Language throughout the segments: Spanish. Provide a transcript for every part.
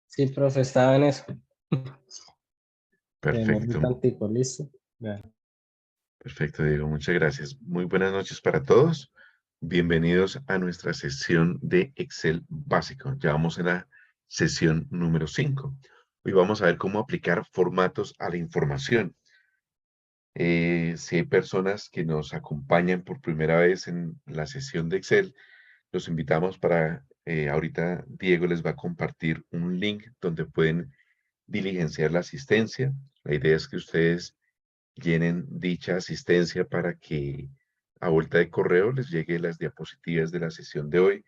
Sí, profe, estaba en eso. Demoré un Perfecto, tantico, listo. Ya. perfecto, Diego. Muchas gracias. Muy buenas noches para todos. Bienvenidos a nuestra sesión de Excel básico. Ya vamos en la sesión número 5. Hoy vamos a ver cómo aplicar formatos a la información. Si hay personas que nos acompañan por primera vez en la sesión de Excel, los invitamos ahorita Diego les va a compartir un link donde pueden diligenciar la asistencia. La idea es que ustedes llenen dicha asistencia para que a vuelta de correo les llegue las diapositivas de la sesión de hoy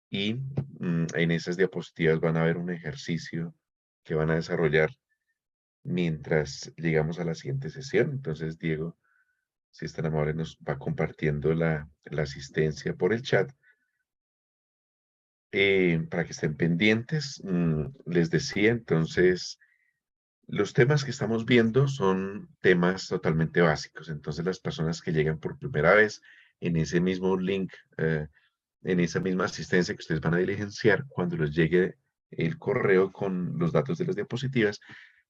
y en esas diapositivas van a ver un ejercicio que van a desarrollar mientras llegamos a la siguiente sesión. Entonces, Diego, si es tan amable, nos va compartiendo la asistencia por el chat para que estén pendientes. Les decía, entonces, los temas que estamos viendo son temas totalmente básicos. Entonces, las personas que llegan por primera vez en ese mismo link, en esa misma asistencia que ustedes van a diligenciar, cuando les llegue el correo con los datos de las diapositivas,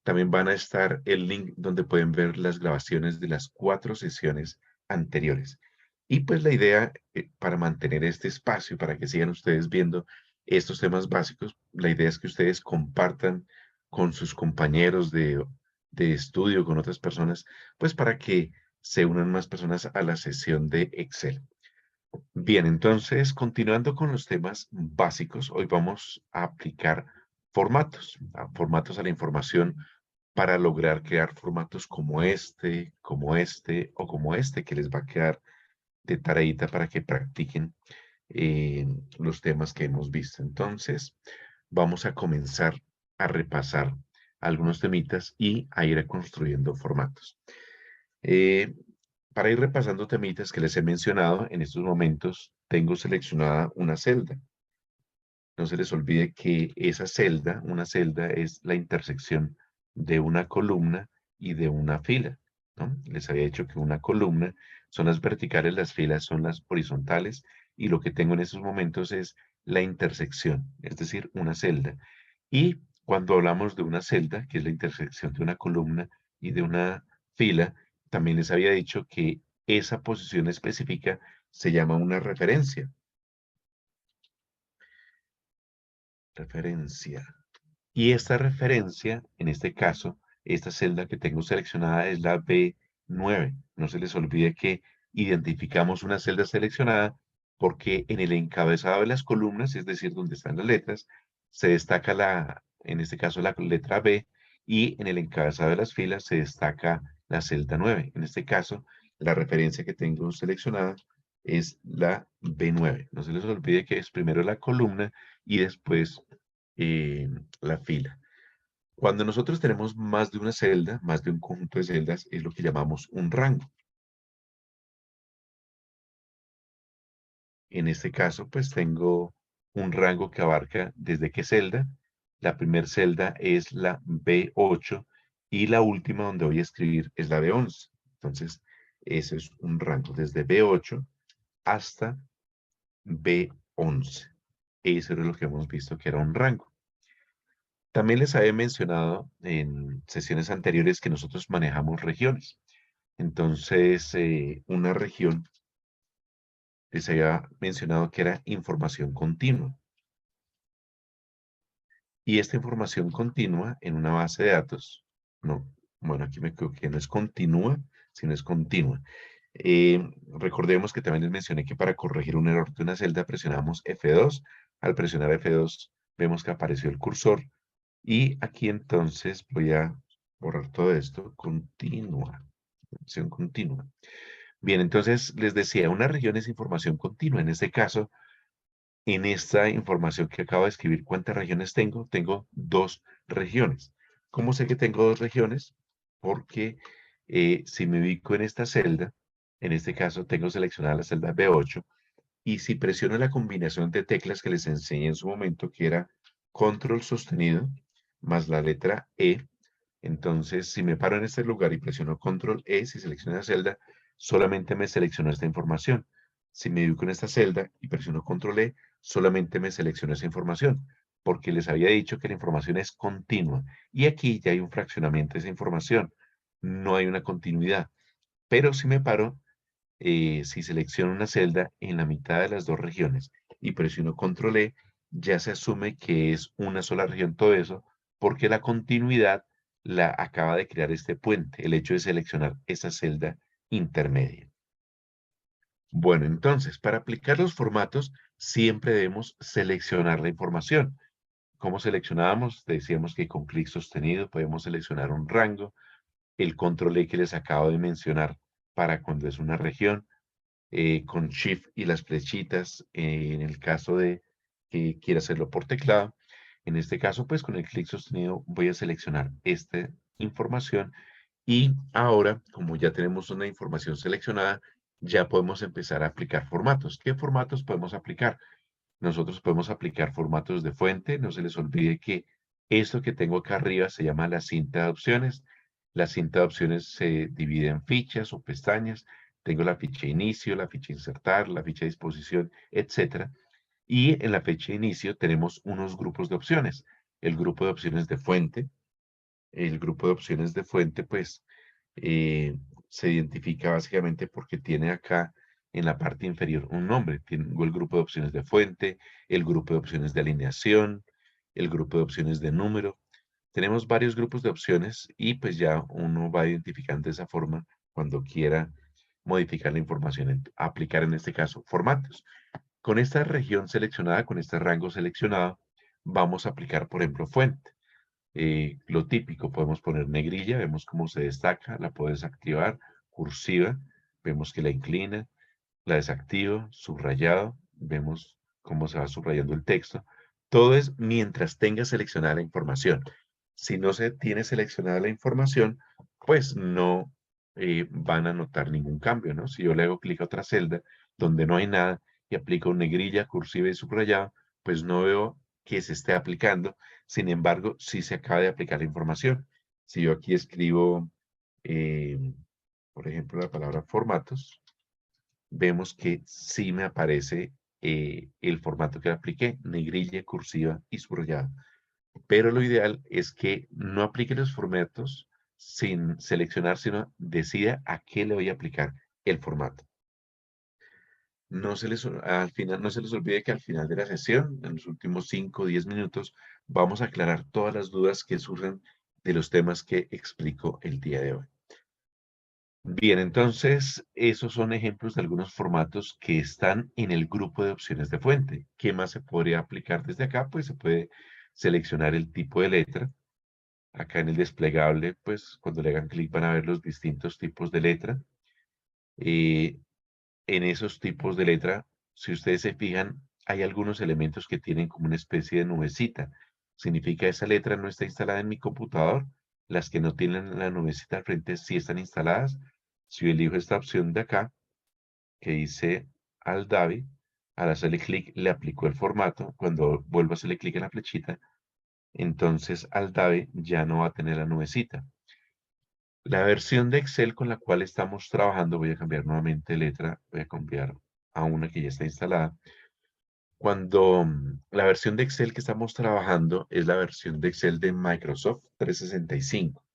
también van a estar el link donde pueden ver las grabaciones de las 4 sesiones anteriores. Y pues la idea para mantener este espacio, para que sigan ustedes viendo estos temas básicos, la idea es que ustedes compartan con sus compañeros de estudio, con otras personas, pues para que se unan más personas a la sesión de Excel. Bien, entonces, continuando con los temas básicos, hoy vamos a aplicar formatos a la información para lograr crear formatos como este que les va a quedar de tareita para que practiquen eh, los temas que hemos visto. Entonces, vamos a comenzar a repasar algunos temitas y a ir construyendo formatos. Eh, para ir repasando temitas que les he mencionado, en estos momentos tengo seleccionada una celda. No se les olvide que esa celda, una celda, es la intersección de una columna y de una fila, ¿no? Les había dicho que una columna son las verticales, las filas son las horizontales, y lo que tengo en estos momentos es la intersección, es decir, una celda. Y cuando hablamos de una celda, que es la intersección de una columna y de una fila, también les había dicho que esa posición específica se llama una referencia. Referencia. Y esta referencia, en este caso, esta celda que tengo seleccionada es la B9. No se les olvide que identificamos una celda seleccionada porque en el encabezado de las columnas, es decir, donde están las letras, se destaca en este caso, la letra B, y en el encabezado de las filas se destaca la celda 9. En este caso, la referencia que tengo seleccionada es la B9. No se les olvide que es primero la columna y después eh, la fila. Cuando nosotros tenemos más de una celda, más de un conjunto de celdas, es lo que llamamos un rango. En este caso, pues tengo un rango que abarca desde qué celda. La primera celda es la B8 y la última donde voy a escribir es la B11. Entonces, eso es un rango desde B8 hasta B11. Eso es lo que hemos visto que era un rango. También les había mencionado en sesiones anteriores que nosotros manejamos regiones. Entonces, una región les había mencionado que era información continua. Y esta información continua en una base de datos, no, bueno, aquí me equivoqué, no es continua, sino es continua. Recordemos que también les mencioné que para corregir un error de una celda presionamos F2. Al presionar F2 vemos que apareció el cursor. Y aquí entonces voy a borrar todo esto. Continua. Información continua. Bien, entonces les decía, una región es información continua. En este caso, en esta información que acabo de escribir, ¿cuántas regiones tengo? Tengo 2 regiones. ¿Cómo sé que tengo 2 regiones? Porque si me ubico en esta celda, en este caso tengo seleccionada la celda B8, y si presiono la combinación de teclas que les enseñé en su momento, que era control sostenido más la letra E, entonces si me paro en este lugar y presiono control E, si selecciono la celda, solamente me seleccionó esta información. Si me ubico en esta celda y presiono control E, solamente me seleccionó esa información. porque les había dicho que la información es continua. Y aquí ya hay un fraccionamiento de esa información. No hay una continuidad. Pero si me paro, si selecciono una celda en la mitad de las dos regiones y presiono control E, ya se asume que es una sola región todo eso, porque la continuidad la acaba de crear este puente, el hecho de seleccionar esa celda intermedia. Bueno, entonces, para aplicar los formatos, siempre debemos seleccionar la información. ¿Cómo seleccionábamos? Decíamos que con clic sostenido podemos seleccionar un rango, el control E que les acabo de mencionar para cuando es una región, con Shift y las flechitas, en el caso de que quiera hacerlo por teclado. En este caso, pues con el clic sostenido voy a seleccionar esta información y ahora, como ya tenemos una información seleccionada, ya podemos empezar a aplicar formatos. ¿Qué formatos podemos aplicar? Nosotros podemos aplicar formatos de fuente. No se les olvide que esto que tengo acá arriba se llama la cinta de opciones. La cinta de opciones se divide en fichas o pestañas. Tengo la ficha inicio, la ficha insertar, la ficha disposición, etcétera. Y en la ficha inicio tenemos unos grupos de opciones. El grupo de opciones de fuente. El grupo de opciones de fuente, pues, eh, se identifica básicamente porque tiene acá en la parte inferior un nombre. Tengo el grupo de opciones de fuente, el grupo de opciones de alineación, el grupo de opciones de número. Tenemos varios grupos de opciones y pues ya uno va identificando de esa forma cuando quiera modificar la información, aplicar en este caso formatos. Con esta región seleccionada, con este rango seleccionado, vamos a aplicar, por ejemplo, fuente. Lo típico, podemos poner negrilla, vemos cómo se destaca, la puedo desactivar, cursiva, vemos que la inclina, la desactivo, subrayado, vemos cómo se va subrayando el texto. Todo es mientras tenga seleccionada la información. Si no se tiene seleccionada la información, pues no van a notar ningún cambio, ¿no? Si yo le hago clic a otra celda donde no hay nada y aplico negrilla, cursiva y subrayado, pues no veo que se esté aplicando. Sin embargo, sí se acaba de aplicar la información. Si yo aquí escribo, eh, por ejemplo, la palabra formatos, vemos que sí me aparece el formato que apliqué, negrilla, cursiva y subrayado. Pero lo ideal es que no aplique los formatos sin seleccionar, sino decida a qué le voy a aplicar el formato. Al final, no se les olvide que al final de la sesión, en los últimos 5 o 10 minutos, vamos a aclarar todas las dudas que surgen de los temas que explico el día de hoy. Bien, entonces, esos son ejemplos de algunos formatos que están en el grupo de opciones de fuente. ¿Qué más se podría aplicar desde acá? Pues se puede seleccionar el tipo de letra. Acá en el desplegable, pues cuando le hagan clic van a ver los distintos tipos de letra. Eh, en esos tipos de letra, si ustedes se fijan, hay algunos elementos que tienen como una especie de nubecita. Significa esa letra no está instalada en mi computador. Las que no tienen la nubecita al frente sí están instaladas. Si yo elijo esta opción de acá, que dice Aldavi, al hacerle clic le aplico el formato. Cuando vuelvo a hacerle clic en la flechita, entonces Aldavi ya no va a tener la nubecita. La versión de Excel con la cual estamos trabajando, voy a cambiar nuevamente letra, voy a cambiar a una que ya está instalada. Cuando la versión de Excel que estamos trabajando es la versión de Excel de Microsoft 365.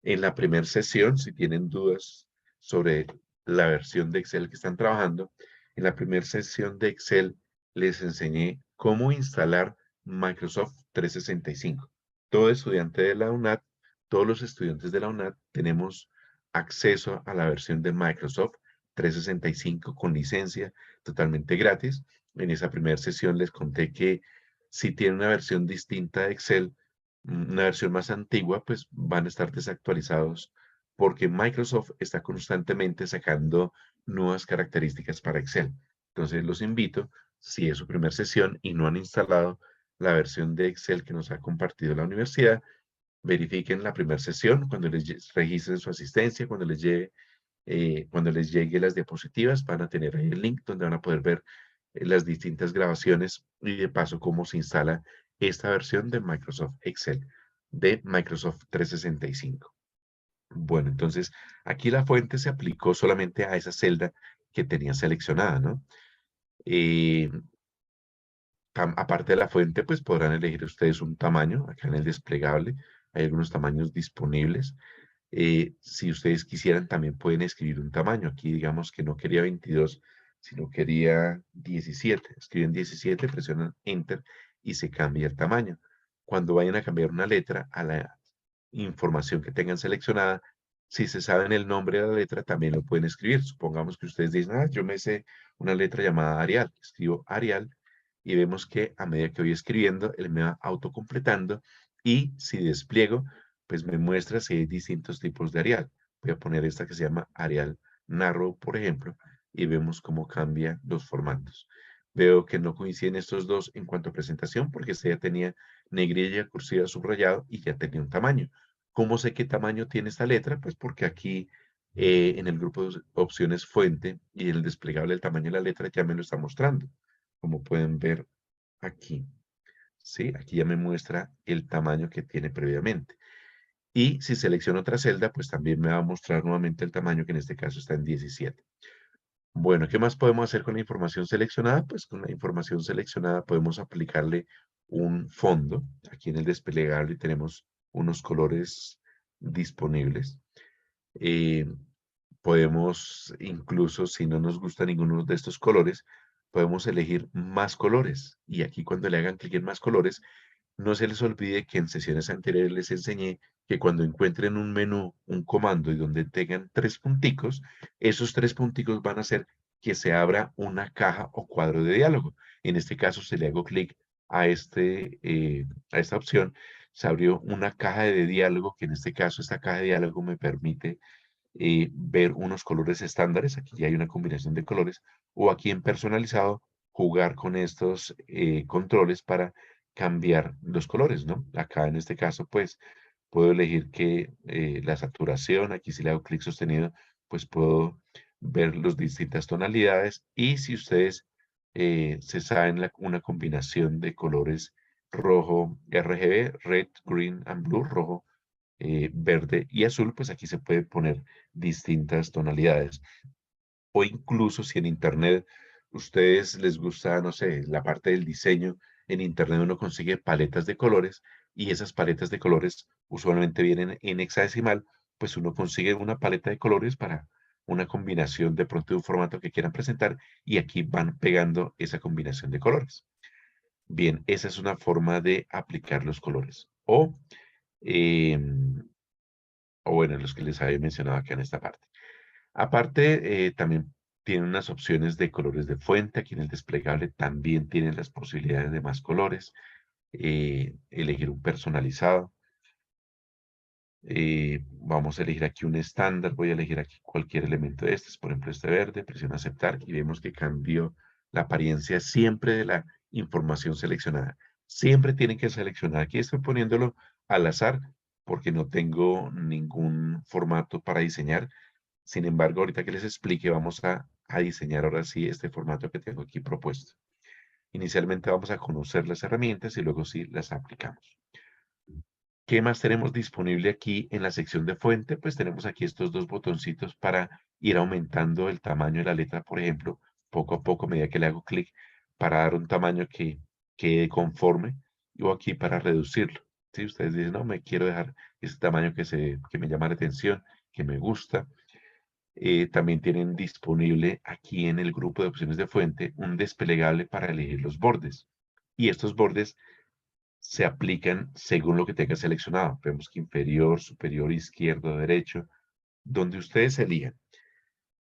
En la primera sesión, si tienen dudas sobre la versión de Excel que están trabajando, en la primera sesión de Excel les enseñé cómo instalar Microsoft 365. Todo estudiante de la UNAD, todos los estudiantes de la UNAD tenemos acceso a la versión de Microsoft 365 con licencia totalmente gratis. En esa primera sesión les conté que si tienen una versión distinta de Excel, una versión más antigua, pues van a estar desactualizados porque Microsoft está constantemente sacando nuevas características para Excel. Entonces los invito, si es su primera sesión y no han instalado la versión de Excel que nos ha compartido la universidad, verifiquen la primera sesión cuando les registren su asistencia, cuando les llegue las diapositivas, van a tener ahí el link donde van a poder ver las distintas grabaciones y de paso cómo se instala esta versión de Microsoft Excel de Microsoft 365. Bueno, entonces aquí la fuente se aplicó solamente a esa celda que tenía seleccionada, ¿no? aparte de la fuente, pues podrán elegir ustedes un tamaño. Acá en el desplegable hay algunos tamaños disponibles. Si ustedes quisieran, también pueden escribir un tamaño. Aquí digamos que no quería 22, sino quería 17. Escriben 17, presionan Enter y se cambia el tamaño. Cuando vayan a cambiar una letra a la información que tengan seleccionada, si se saben el nombre de la letra, también lo pueden escribir. Supongamos que ustedes dicen, yo me sé una letra llamada Arial. Escribo Arial y vemos que a medida que voy escribiendo, él me va autocompletando y si despliego, pues me muestra si hay distintos tipos de Arial. Voy a poner esta que se llama Arial Narrow, por ejemplo, y vemos cómo cambian los formatos. Veo que no coinciden estos dos en cuanto a presentación, porque este ya tenía negrilla, cursiva, subrayado y ya tenía un tamaño. ¿Cómo sé qué tamaño tiene esta letra? Pues porque aquí en el grupo de opciones fuente y en el desplegable el tamaño de la letra ya me lo está mostrando, como pueden ver aquí. ¿Sí? Aquí ya me muestra el tamaño que tiene previamente. Y si selecciono otra celda, pues también me va a mostrar nuevamente el tamaño, que en este caso está en 17. Bueno, ¿qué más podemos hacer con la información seleccionada? Pues con la información seleccionada podemos aplicarle un fondo. Aquí en el desplegable tenemos unos colores disponibles. Eh, Podemos, incluso si no nos gusta ninguno de estos colores, podemos elegir más colores. Y aquí cuando le hagan clic en más colores, no se les olvide que en sesiones anteriores les enseñé que cuando encuentren un menú, un comando y donde tengan tres punticos, esos tres punticos van a hacer que se abra una caja o cuadro de diálogo. En este caso, si le hago clic a esta opción, se abrió una caja de diálogo, que en este caso esta caja de diálogo me permite ver unos colores estándares. Aquí ya hay una combinación de colores. O aquí en personalizado, jugar con estos controles para cambiar los colores, ¿no? Acá en este caso, pues, puedo elegir que la saturación, aquí si le hago clic sostenido, pues puedo ver las distintas tonalidades. Y si ustedes se saben una combinación de colores rojo RGB, red, green and blue, rojo, verde y azul, pues aquí se puede poner distintas tonalidades. O incluso si en internet ustedes les gusta, no sé, la parte del diseño, en internet uno consigue paletas de colores y esas paletas de colores usualmente vienen en hexadecimal, pues uno consigue una paleta de colores para una combinación de pronto de un formato que quieran presentar y aquí van pegando esa combinación de colores. Bien, esa es una forma de aplicar los colores. Em, o bueno, los que les había mencionado acá en esta parte. Aparte, también tiene unas opciones de colores de fuente. Aquí en el desplegable también tienen las posibilidades de más colores. Elegir un personalizado. Vamos a elegir aquí un estándar. Voy a elegir aquí cualquier elemento de estos. Por ejemplo, este verde. Presiono aceptar y vemos que cambió la apariencia siempre de la información seleccionada. Siempre tienen que seleccionar. Aquí estoy poniéndolo al azar porque no tengo ningún formato para diseñar. Sin embargo, ahorita que les explique, vamos a diseñar ahora sí este formato que tengo aquí propuesto. Inicialmente vamos a conocer las herramientas y luego sí las aplicamos. ¿Qué más tenemos disponible aquí en la sección de fuente? Pues tenemos aquí estos dos botoncitos para ir aumentando el tamaño de la letra, por ejemplo, poco a poco, a medida que le hago clic, para dar un tamaño que quede conforme, o aquí para reducirlo. Si ustedes dicen, no, me quiero dejar este tamaño que me llama la atención, que me gusta. También tienen disponible aquí en el grupo de opciones de fuente un desplegable para elegir los bordes. Y estos bordes se aplican según lo que tenga seleccionado. Vemos que inferior, superior, izquierdo, derecho, donde ustedes elijan.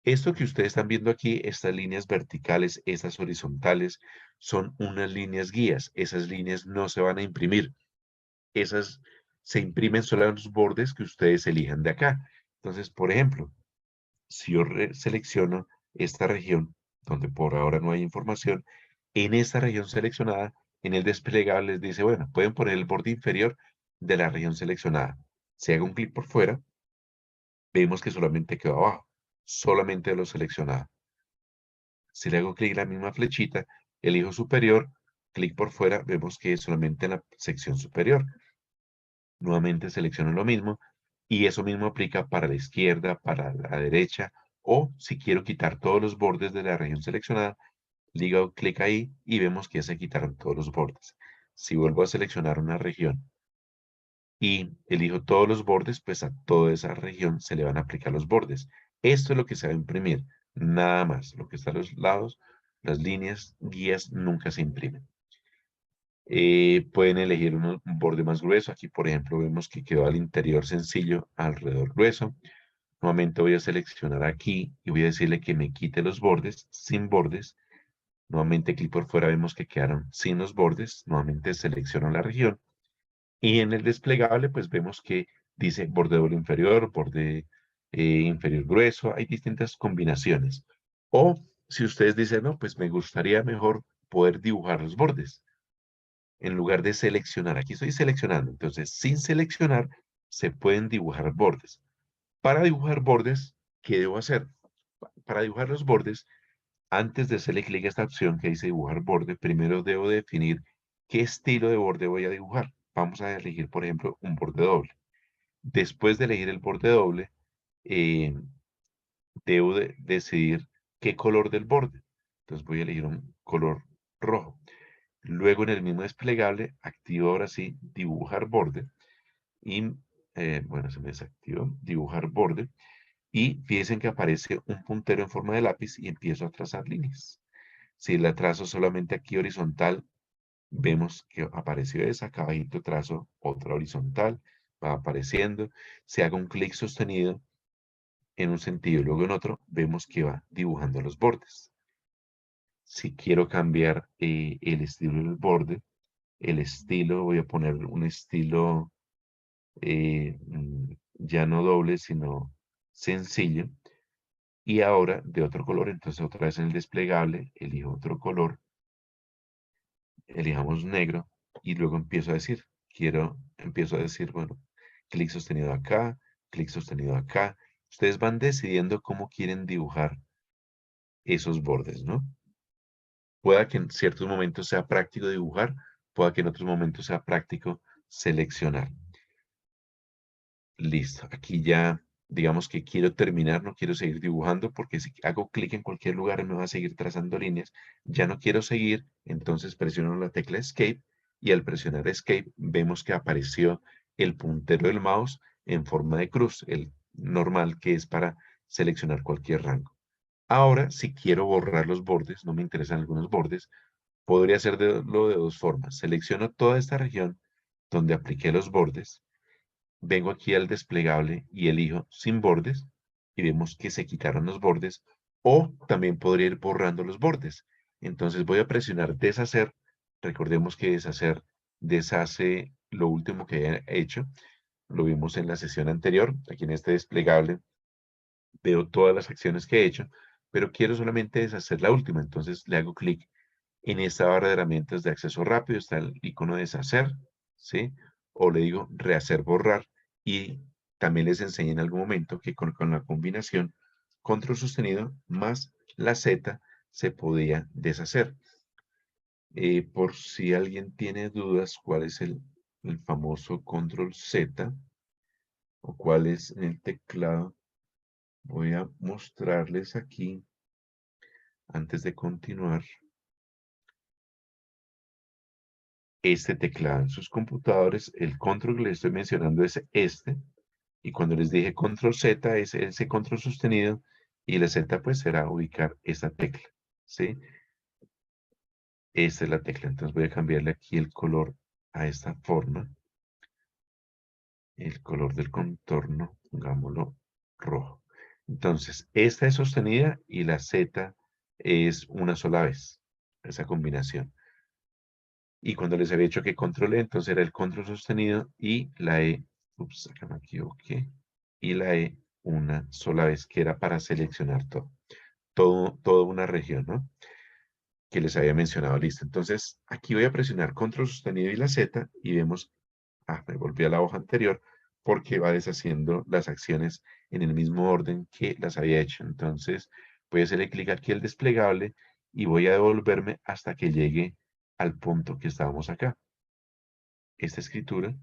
Esto que ustedes están viendo aquí, estas líneas verticales, estas horizontales, son unas líneas guías. Esas líneas no se van a imprimir. Esas se imprimen solo en los bordes que ustedes elijan de acá. Entonces, por ejemplo, si yo selecciono esta región, donde por ahora no hay información, en esta región seleccionada, en el desplegable les dice, bueno, pueden poner el borde inferior de la región seleccionada. Si hago un clic por fuera, vemos que solamente quedó abajo, solamente lo seleccionado. Si le hago clic en la misma flechita, elijo superior, clic por fuera, vemos que es solamente en la sección superior. Nuevamente selecciono lo mismo y eso mismo aplica para la izquierda, para la derecha, o si quiero quitar todos los bordes de la región seleccionada, Le digo clic ahí y vemos que ya se quitaron todos los bordes. Si vuelvo a seleccionar una región y elijo todos los bordes, pues a toda esa región se le van a aplicar los bordes. Esto es lo que se va a imprimir, nada más. Lo que está a los lados, las líneas, guías, nunca se imprimen. Pueden elegir un borde más grueso. Aquí, por ejemplo, vemos que quedó al interior sencillo, alrededor grueso. Nuevamente voy a seleccionar aquí y voy a decirle que me quite los bordes, sin bordes. Nuevamente clic por fuera, vemos que quedaron sin los bordes. Nuevamente selecciono la región. Y en el desplegable, pues vemos que dice borde doble inferior, borde inferior grueso. Hay distintas combinaciones. O si ustedes dicen, no, pues me gustaría mejor poder dibujar los bordes. En lugar de seleccionar, aquí estoy seleccionando. Entonces, sin seleccionar, se pueden dibujar bordes. Para dibujar bordes, ¿qué debo hacer? Para dibujar los bordes, antes de hacerle clic a esta opción que dice dibujar borde, primero debo definir qué estilo de borde voy a dibujar. Vamos a elegir, por ejemplo, un borde doble. Después de elegir el borde doble, eh, debo decidir qué color del borde. Entonces voy a elegir un color rojo. Luego en el mismo desplegable, activo ahora sí dibujar borde. Y bueno, se me desactivó dibujar borde. Y fíjense que aparece un puntero en forma de lápiz y empiezo a trazar líneas. Si la trazo solamente aquí horizontal, vemos que apareció esa, acá abajito trazo otra horizontal, va apareciendo. Si hago un clic sostenido en un sentido y luego en otro, vemos que va dibujando los bordes. Si quiero cambiar el estilo del borde, el estilo, voy a poner un estilo ya no doble, sino sencillo. Y ahora de otro color, entonces otra vez en el desplegable, elijo otro color, elijamos negro y luego empiezo a decir, bueno, clic sostenido acá, clic sostenido acá. Ustedes van decidiendo cómo quieren dibujar esos bordes, ¿no? Pueda que en ciertos momentos sea práctico dibujar, pueda que en otros momentos sea práctico seleccionar. Listo, aquí ya digamos que quiero terminar, no quiero seguir dibujando porque si hago clic en cualquier lugar me va a seguir trazando líneas. Ya no quiero seguir, entonces presiono la tecla Escape y al presionar Escape vemos que apareció el puntero del mouse en forma de cruz, el normal que es para seleccionar cualquier rango. Ahora, si quiero borrar los bordes, no me interesan algunos bordes, podría hacerlo de dos formas. Selecciono toda esta región donde apliqué los bordes. Vengo aquí al desplegable y elijo sin bordes y vemos que se quitaron los bordes o también podría ir borrando los bordes. Entonces voy a presionar deshacer. Recordemos que deshacer deshace lo último que he hecho. Lo vimos en la sesión anterior. Aquí en este desplegable veo todas las acciones que he hecho, pero quiero solamente deshacer la última. Entonces le hago clic en esta barra de herramientas de acceso rápido, está el icono de deshacer, ¿sí? O le digo rehacer, borrar, y también les enseñé en algún momento que con la combinación control sostenido más la Z se podía deshacer. Por si alguien tiene dudas, ¿cuál es el famoso control Z? ¿O cuál es el teclado? Voy a mostrarles aquí, antes de continuar, este teclado en sus computadores. El control que les estoy mencionando es este. Y cuando les dije control Z, es ese control sostenido. Y la Z pues será ubicar esta tecla. ¿Sí? Esta es la tecla. Entonces voy a cambiarle aquí el color a esta forma. El color del contorno, pongámoslo rojo. Entonces, esta es sostenida y la Z es una sola vez. Esa combinación. Y cuando les había dicho que control E, entonces era el control sostenido y la E, ups, acá me equivoqué, y la E una sola vez, que era para seleccionar toda una región, ¿no? Que les había mencionado, listo. Entonces, aquí voy a presionar control sostenido y la Z y vemos, me volví a la hoja anterior porque va deshaciendo las acciones en el mismo orden que las había hecho. Entonces, voy a hacerle clic aquí al desplegable y voy a devolverme hasta que llegue al punto que estábamos acá. Esta escritura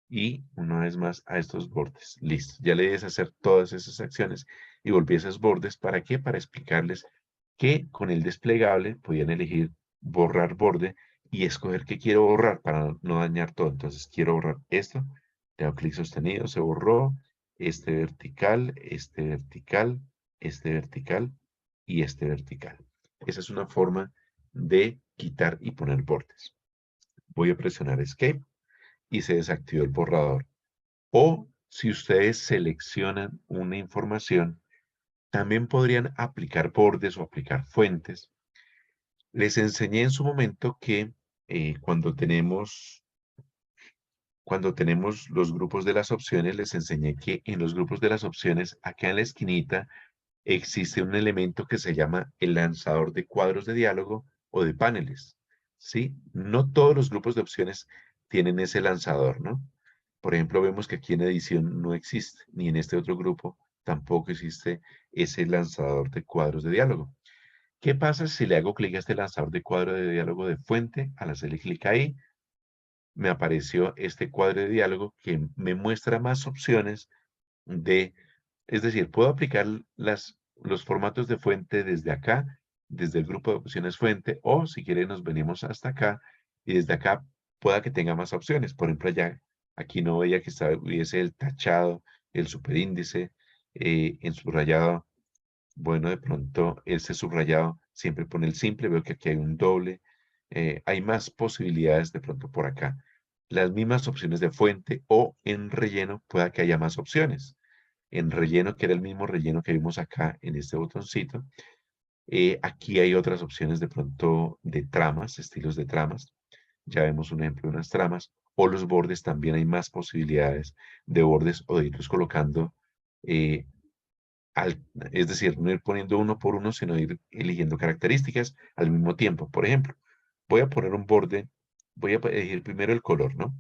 y una vez más a estos bordes. Listo, ya le di deshacer todas esas acciones y volví a esos bordes. ¿Para qué? Para explicarles que con el desplegable podían elegir borrar borde y escoger qué quiero borrar para no dañar todo. Entonces quiero borrar esto, le hago clic sostenido, se borró, este vertical, este vertical, este vertical y este vertical. Esa es una forma de quitar y poner bordes. Voy a presionar Escape y se desactivó el borrador. O si ustedes seleccionan una información, también podrían aplicar bordes o aplicar fuentes. Les enseñé en su momento que cuando tenemos los grupos de las opciones, les enseñé que en los grupos de las opciones, acá en la esquinita, existe un elemento que se llama el lanzador de cuadros de diálogo o de paneles, ¿sí? No todos los grupos de opciones tienen ese lanzador, ¿no? Por ejemplo, vemos que aquí en edición no existe, ni en este otro grupo tampoco existe ese lanzador de cuadros de diálogo. ¿Qué pasa si le hago clic a este lanzador de cuadro de diálogo de fuente? Al hacerle clic ahí, me apareció este cuadro de diálogo que me muestra más opciones es decir, puedo aplicar los formatos de fuente desde acá, desde el grupo de opciones fuente, o si quieren nos venimos hasta acá y desde acá pueda que tenga más opciones. Por ejemplo, allá, aquí no veía que hubiese el tachado, el superíndice, en subrayado. Bueno, de pronto ese subrayado siempre pone el simple, veo que aquí hay un doble, hay más posibilidades de pronto por acá. Las mismas opciones de fuente o en relleno pueda que haya más opciones. En relleno, que era el mismo relleno que vimos acá en este botoncito, aquí hay otras opciones de pronto de tramas, estilos de tramas. Ya vemos un ejemplo de unas tramas. O los bordes, también hay más posibilidades de bordes o de irlos colocando eh, es decir, no ir poniendo uno por uno, sino ir eligiendo características al mismo tiempo. Por ejemplo, voy a poner un borde, voy a elegir primero el color, ¿no?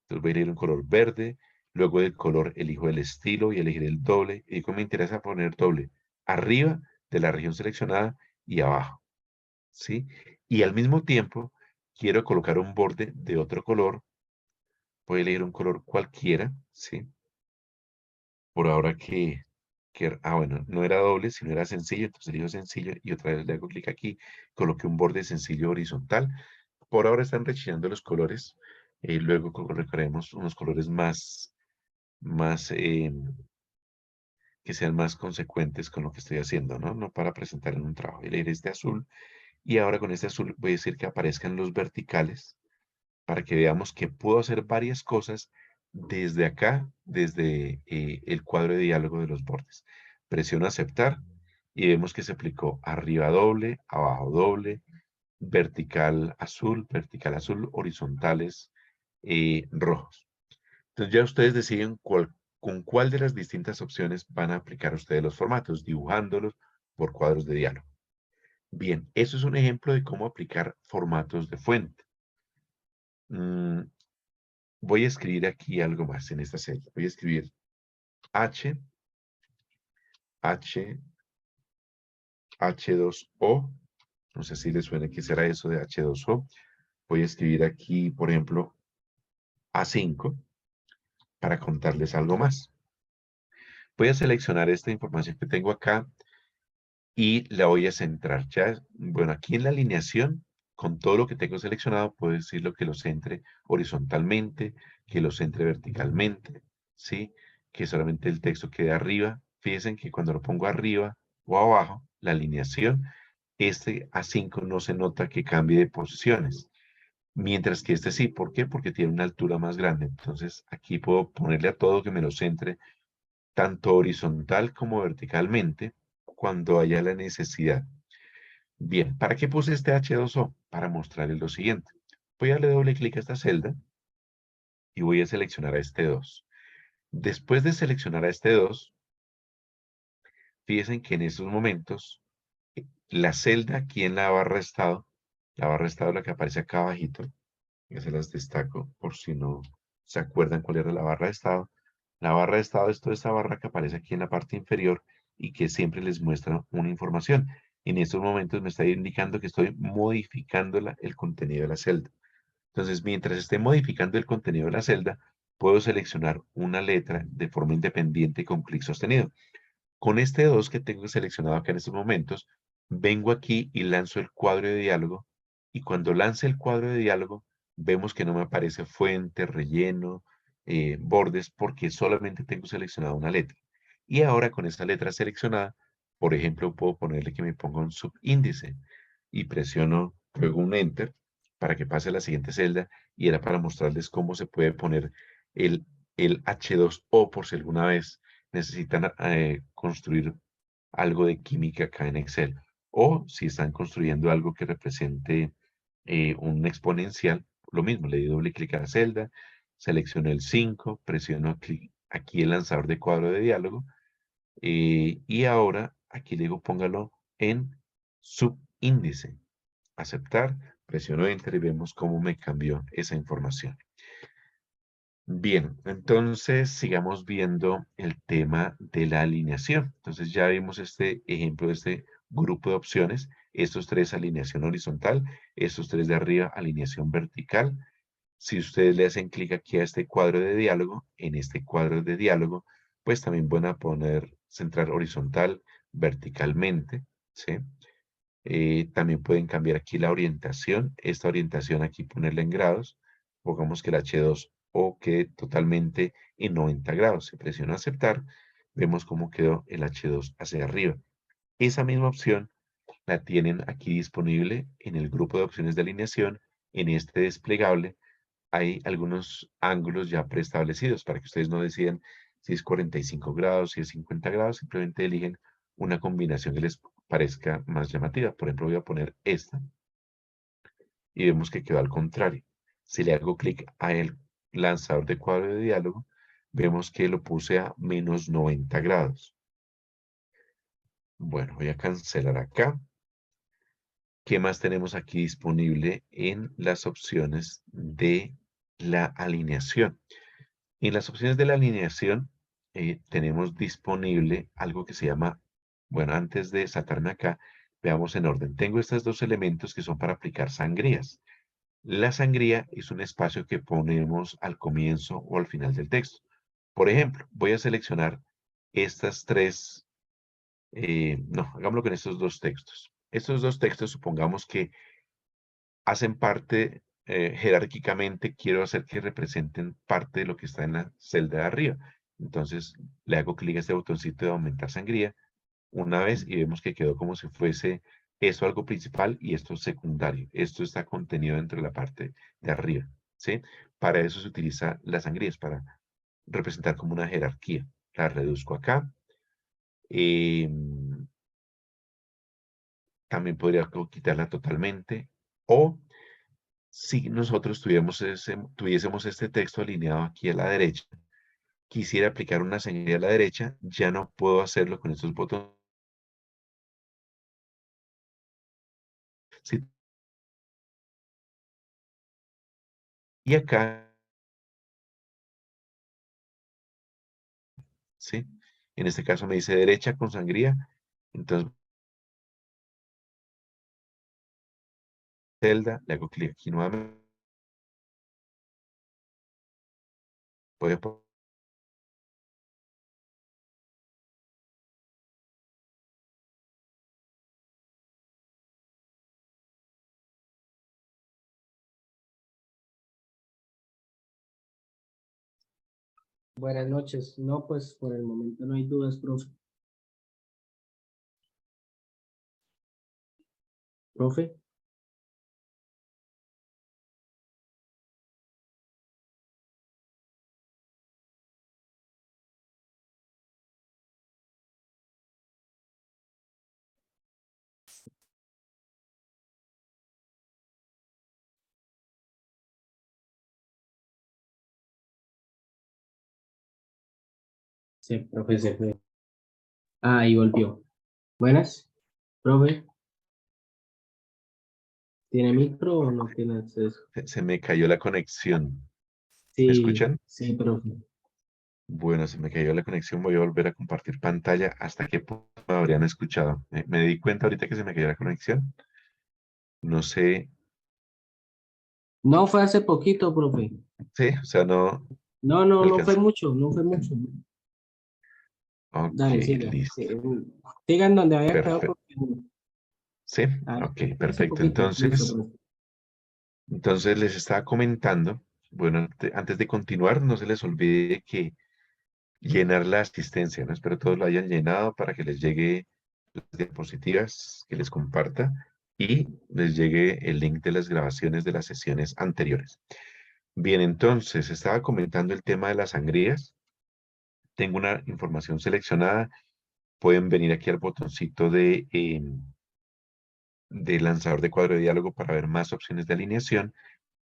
Entonces voy a elegir un color verde, luego del color elijo el estilo y elegir el doble. Y como me interesa poner doble arriba de la región seleccionada y abajo, ¿sí? Y al mismo tiempo quiero colocar un borde de otro color, voy a elegir un color cualquiera, ¿sí? Por ahora bueno, no era doble, sino era sencillo, entonces elijo sencillo y otra vez le hago clic aquí, coloqué un borde sencillo horizontal. Por ahora están rechazando los colores, luego colocaremos unos colores más que sean más consecuentes con lo que estoy haciendo, ¿no? No para presentar en un trabajo. Elegir este azul y ahora con este azul voy a decir que aparezcan los verticales para que veamos que puedo hacer varias cosas desde acá, desde el cuadro de diálogo de los bordes. Presiono aceptar y vemos que se aplicó arriba doble, abajo doble, vertical azul, horizontales rojos. Entonces ya ustedes deciden con cuál de las distintas opciones van a aplicar ustedes los formatos, dibujándolos por cuadros de diálogo. Bien, eso es un ejemplo de cómo aplicar formatos de fuente. Voy a escribir aquí algo más en esta celda. Voy a escribir H, H, H2O. No sé si les suena qué será eso de H2O. Voy a escribir aquí, por ejemplo, A5 para contarles algo más. Voy a seleccionar esta información que tengo acá y la voy a centrar. Ya, bueno, aquí en la alineación, con todo lo que tengo seleccionado, puedo decirlo que lo centre horizontalmente, que lo centre verticalmente, ¿sí? Que solamente el texto quede arriba. Fíjense que cuando lo pongo arriba o abajo, la alineación, este A5 no se nota que cambie de posiciones. Mientras que este sí, ¿por qué? Porque tiene una altura más grande. Entonces aquí puedo ponerle a todo que me lo centre tanto horizontal como verticalmente cuando haya la necesidad. Bien, ¿para qué puse este H2O? Para mostrarles lo siguiente. Voy a darle doble clic a esta celda y voy a seleccionar a este 2. Después de seleccionar a este 2, fíjense que en estos momentos la celda aquí en la barra de estado la que aparece acá abajito, ya se las destaco por si no se acuerdan cuál era la barra de estado. La barra de estado es toda esta barra que aparece aquí en la parte inferior y que siempre les muestra una información. En estos momentos me está indicando que estoy modificando el contenido de la celda. Entonces, mientras esté modificando el contenido de la celda, puedo seleccionar una letra de forma independiente con clic sostenido. Con este 2 que tengo seleccionado acá en estos momentos, vengo aquí y lanzo el cuadro de diálogo, y cuando lance el cuadro de diálogo, vemos que no me aparece fuente, relleno, bordes, porque solamente tengo seleccionada una letra. Y ahora con esta letra seleccionada, por ejemplo, puedo ponerle que me ponga un subíndice y presiono luego un Enter para que pase a la siguiente celda, y era para mostrarles cómo se puede poner el, el H2O por si alguna vez necesitan construir algo de química acá en Excel, o si están construyendo algo que represente un exponencial, lo mismo, le doy doble clic a la celda, selecciono el 5, presiono aquí el lanzador de cuadro de diálogo, y ahora aquí le digo póngalo en subíndice, aceptar, presiono Enter y vemos cómo me cambió esa información. Bien, entonces sigamos viendo el tema de la alineación. Entonces ya vimos este ejemplo de este grupo de opciones, estos tres alineación horizontal, estos tres de arriba alineación vertical. Si ustedes le hacen clic aquí a este cuadro de diálogo, en este cuadro de diálogo, pues también van a poner centrar horizontal, verticalmente, ¿sí? También pueden cambiar aquí la orientación, esta orientación aquí ponerla en grados, pongamos que el H2O quede totalmente en 90 grados, se presiona aceptar, vemos cómo quedó el H2 hacia arriba. Esa misma opción la tienen aquí disponible en el grupo de opciones de alineación, en este desplegable, hay algunos ángulos ya preestablecidos para que ustedes no decidan si es 45 grados, si es 50 grados, simplemente eligen una combinación que les parezca más llamativa. Por ejemplo, voy a poner esta y vemos que quedó al contrario. Si le hago clic a el lanzador de cuadro de diálogo, vemos que lo puse a menos 90 grados. Bueno, voy a cancelar acá. ¿Qué más tenemos aquí disponible en las opciones de la alineación? En las opciones de la alineación tenemos disponible algo que se llama, bueno, antes de saltarme acá, veamos en orden. Tengo estos dos elementos que son para aplicar sangrías. La sangría es un espacio que ponemos al comienzo o al final del texto. Por ejemplo, voy a seleccionar estas tres, no, hagámoslo con estos dos textos. Estos dos textos, supongamos que hacen parte, jerárquicamente, quiero hacer que representen parte de lo que está en la celda de arriba. Entonces, le hago clic a este botoncito de aumentar sangría una vez y vemos que quedó como si fuese esto algo principal y esto secundario. Esto está contenido dentro de la parte de arriba, ¿sí? Para eso se utiliza las sangrías, para representar como una jerarquía. La reduzco acá. También podría quitarla totalmente. O si nosotros tuviésemos este texto alineado aquí a la derecha, quisiera aplicar una señal a la derecha, ya no puedo hacerlo con estos botones. Y acá, ¿sí? En este caso me dice derecha con sangría, entonces celda, le hago clic aquí nuevamente. Buenas noches. No, pues por el momento no hay dudas, profe. Profe, sí, profe se fue. Ah, ahí volvió. Buenas, profe, ¿tiene micro o no tiene acceso? Se me cayó la conexión. ¿Me Sí, escuchan? sí, profe. Bueno, se me cayó la conexión, voy a volver a compartir pantalla. ¿Hasta qué punto me habrían escuchado? Me di cuenta ahorita que se me cayó la conexión. No sé, No fue hace poquito, profe. sí, o sea, no, No, no no fue alcancé. mucho, no fue mucho. Ok, Dale, siga. listo. Sigan donde había quedado Perfecto. porque ¿Sí? Ah, Ok, hace perfecto. poquito, listo, Entonces, profe. les estaba comentando, bueno, antes de continuar, no se les olvide que llenar la asistencia, ¿no? Espero todos lo hayan llenado para que les llegue las diapositivas que les comparta y les llegue el link de las grabaciones de las sesiones anteriores. Bien, entonces, estaba comentando el tema de las sangrías. Tengo una información seleccionada. Pueden venir aquí al botoncito de lanzador de cuadro de diálogo para ver más opciones de alineación.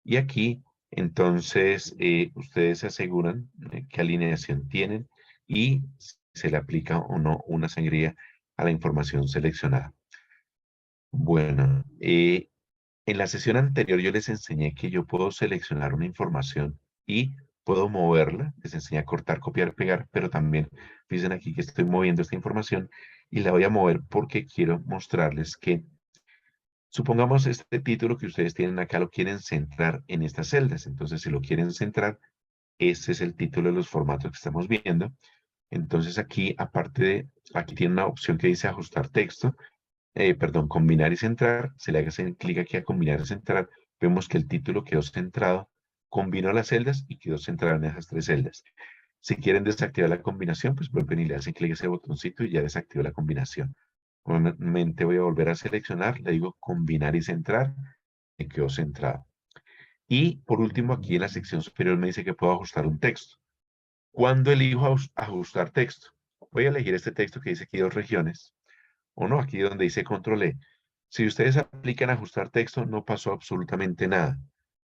Y aquí, entonces, ustedes se aseguran qué alineación tienen y si se le aplica o no una sangría a la información seleccionada. Bueno, en la sesión anterior yo les enseñé que yo puedo seleccionar una información y puedo moverla. Les enseñé a cortar, copiar, pegar, pero también dicen aquí que estoy moviendo esta información y la voy a mover porque quiero mostrarles que, supongamos este título que ustedes tienen acá, lo quieren centrar en estas celdas. Entonces, si lo quieren centrar, este es el título de los formatos que estamos viendo. Entonces aquí, aparte de, aquí tiene una opción que dice ajustar texto, perdón, combinar y centrar. Se le hace clic aquí a combinar y centrar. Vemos que el título quedó centrado, combinó las celdas y quedó centrado en esas tres celdas. Si quieren desactivar la combinación, pues vuelven y le hacen clic a ese botoncito y ya desactivó la combinación. Nuevamente voy a volver a seleccionar, le digo combinar y centrar, y quedó centrado. Y por último, aquí en la sección superior me dice que puedo ajustar un texto. ¿Cuándo elijo ajustar texto? Voy a elegir este texto que dice aquí dos regiones, o no, aquí donde dice control E. Si ustedes aplican ajustar texto, no pasó absolutamente nada.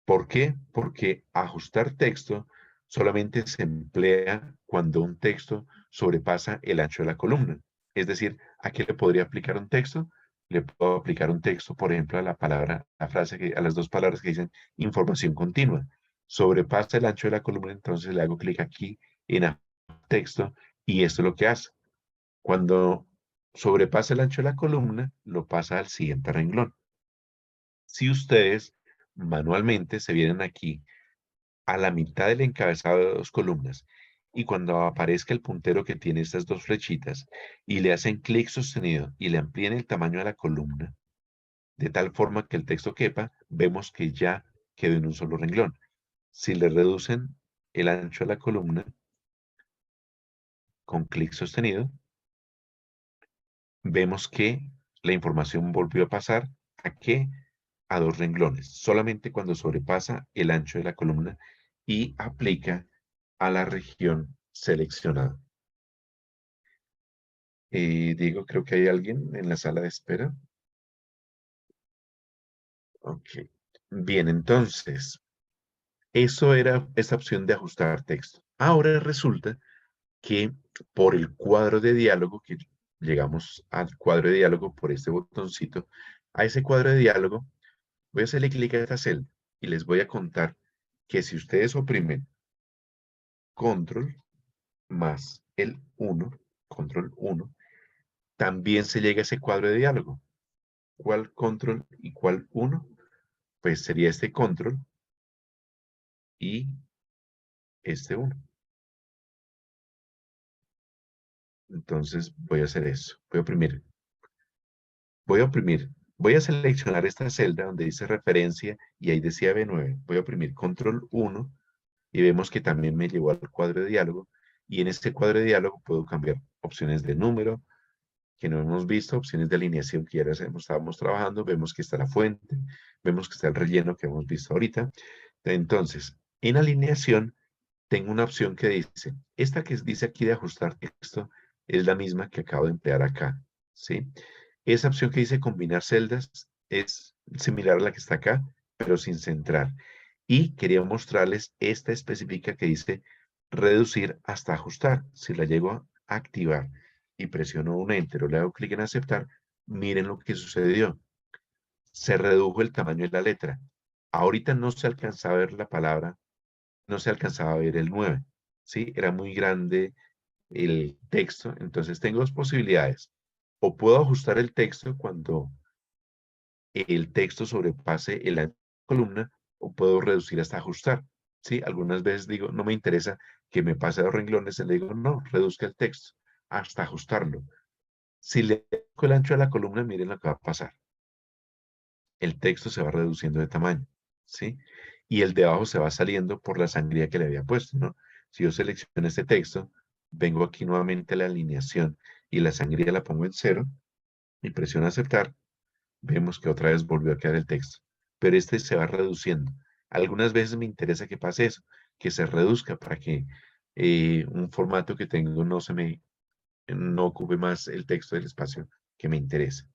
¿Por qué? Porque ajustar texto solamente se emplea cuando un texto sobrepasa el ancho de la columna. Es decir, ¿a qué le podría aplicar un texto? Le puedo aplicar un texto, por ejemplo, a la palabra, a a las dos palabras que dicen información continua. Sobrepasa el ancho de la columna, entonces le hago clic aquí en texto y esto es lo que hace. Cuando sobrepasa el ancho de la columna, lo pasa al siguiente renglón. Si ustedes manualmente se vienen aquí a la mitad del encabezado de dos columnas y cuando aparezca el puntero que tiene estas dos flechitas y le hacen clic sostenido y le amplíen el tamaño de la columna de tal forma que el texto quepa, vemos que ya quedó en un solo renglón. Si le reducen el ancho de la columna con clic sostenido, vemos que la información volvió a pasar a qué, a dos renglones, solamente cuando sobrepasa el ancho de la columna y aplica a la región seleccionada. Diego, creo que hay alguien en la sala de espera. Ok. Bien, entonces, eso era esa opción de ajustar texto. Ahora resulta que por el cuadro de diálogo, que llegamos al cuadro de diálogo por este botoncito, a ese cuadro de diálogo, voy a hacerle clic a esta celda y les voy a contar que si ustedes oprimen control más el 1, control 1, también se llega a ese cuadro de diálogo. ¿Cuál control y cuál 1? Pues sería este control y este 1. Entonces voy a hacer eso. Voy a seleccionar esta celda donde dice referencia y ahí decía B9. Voy a oprimir control 1 y vemos que también me llevó al cuadro de diálogo y en este cuadro de diálogo puedo cambiar opciones de número que no hemos visto, opciones de alineación que ya las estábamos trabajando, vemos que está la fuente, vemos que está el relleno que hemos visto ahorita. Entonces, en alineación tengo una opción que dice, esta que dice aquí de ajustar texto es la misma que acabo de emplear acá, ¿sí? Esa opción que dice combinar celdas es similar a la que está acá, pero sin centrar. Y quería mostrarles esta específica que dice reducir hasta ajustar. Si la llego a activar y presiono un enter o le hago clic en aceptar, miren lo que sucedió. Se redujo el tamaño de la letra. Ahorita no se alcanzaba a ver la palabra, no se alcanzaba a ver el 9, ¿sí? Era muy grande el texto. Entonces tengo dos posibilidades. O puedo ajustar el texto cuando el texto sobrepase la columna o puedo reducir hasta ajustar. ¿Sí? Algunas veces digo, no me interesa que me pase a los renglones, le digo, no, reduzca el texto hasta ajustarlo. Si le dejo el ancho de la columna, miren lo que va a pasar. el texto se va reduciendo de tamaño, ¿sí? Y el de abajo se va saliendo por la sangría que le había puesto, ¿no? Si yo selecciono este texto, vengo aquí nuevamente a la alineación y la sangría la pongo en 0 y presiono aceptar, vemos que otra vez volvió a quedar el texto. Pero este se va reduciendo. Algunas veces me interesa que pase eso, que se reduzca para que un formato que tengo no ocupe más el texto del espacio que me interesa.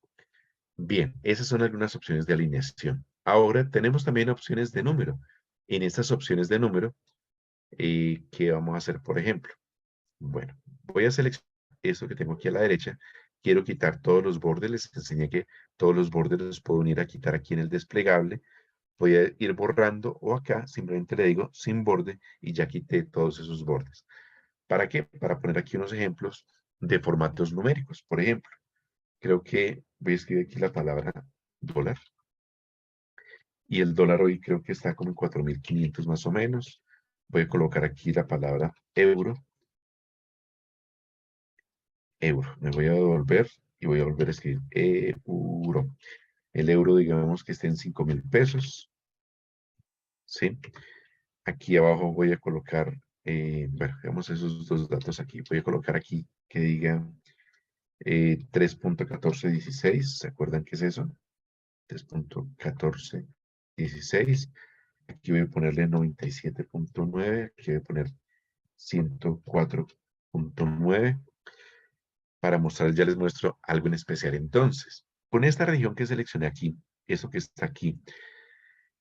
Bien, esas son algunas opciones de alineación. Ahora tenemos también opciones de número. En estas opciones de número, ¿qué vamos a hacer, por ejemplo? Bueno, voy a seleccionar esto que tengo aquí a la derecha. Quiero quitar todos los bordes. Les enseñé que todos los bordes los puedo unir a quitar aquí en el desplegable. Voy a ir borrando o acá simplemente le digo sin borde y ya quité todos esos bordes. ¿Para qué? Para poner aquí unos ejemplos de formatos numéricos. Por ejemplo, creo que voy a escribir aquí la palabra dólar. Y el dólar hoy creo que está como en 4.500 más o menos. Voy a colocar aquí la palabra euro. Euro. Me voy a devolver y voy a volver a escribir euro. El euro, digamos que esté en 5.000 pesos. ¿Sí? Aquí abajo voy a colocar, bueno, veamos esos dos datos aquí. Voy a colocar aquí que diga 3.1416. ¿Se acuerdan qué es eso? 3.1416. Aquí voy a ponerle 97.9. Aquí voy a poner 104.9. Para mostrar, ya les muestro algo en especial. Entonces, con esta región que seleccioné aquí, eso que está aquí,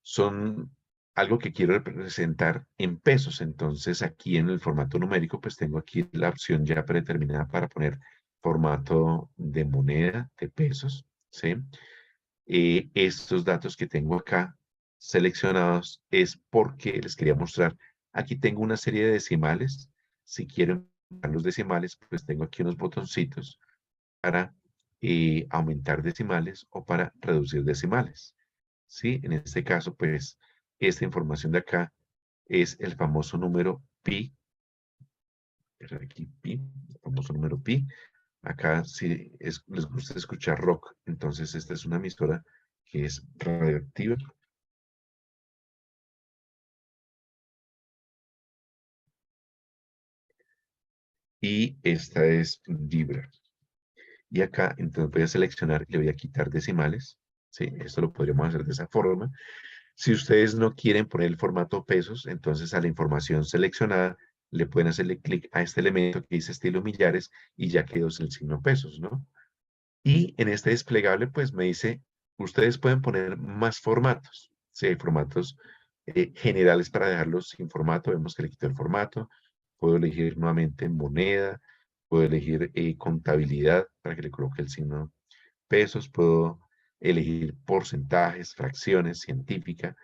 son algo que quiero representar en pesos. Entonces, aquí en el formato numérico, pues tengo aquí la opción ya predeterminada para poner formato de moneda, de pesos, ¿sí? Estos datos que tengo acá seleccionados es porque les quería mostrar. Aquí tengo una serie de decimales. Si quiero los decimales, pues tengo aquí unos botoncitos para aumentar decimales o para reducir decimales. ¿Sí? En este caso, pues, esta información de acá es el famoso número pi. Aquí pi, el famoso número pi. Acá, si les gusta escuchar rock, entonces esta es una emisora que es radioactiva. Y esta es Vibra. Y acá, entonces voy a seleccionar y le voy a quitar decimales. ¿Sí? Esto lo podríamos hacer de esa forma. Si ustedes no quieren poner el formato pesos, entonces a la información seleccionada le pueden hacerle clic a este elemento que dice estilo millares y ya quedó el signo pesos, ¿no? Y en este desplegable, pues me dice, ustedes pueden poner más formatos. Si hay formatos generales para dejarlos sin formato, vemos que le quito el formato. Puedo elegir nuevamente moneda, puedo elegir contabilidad para que le coloque el signo pesos, puedo elegir porcentajes, fracciones, científica.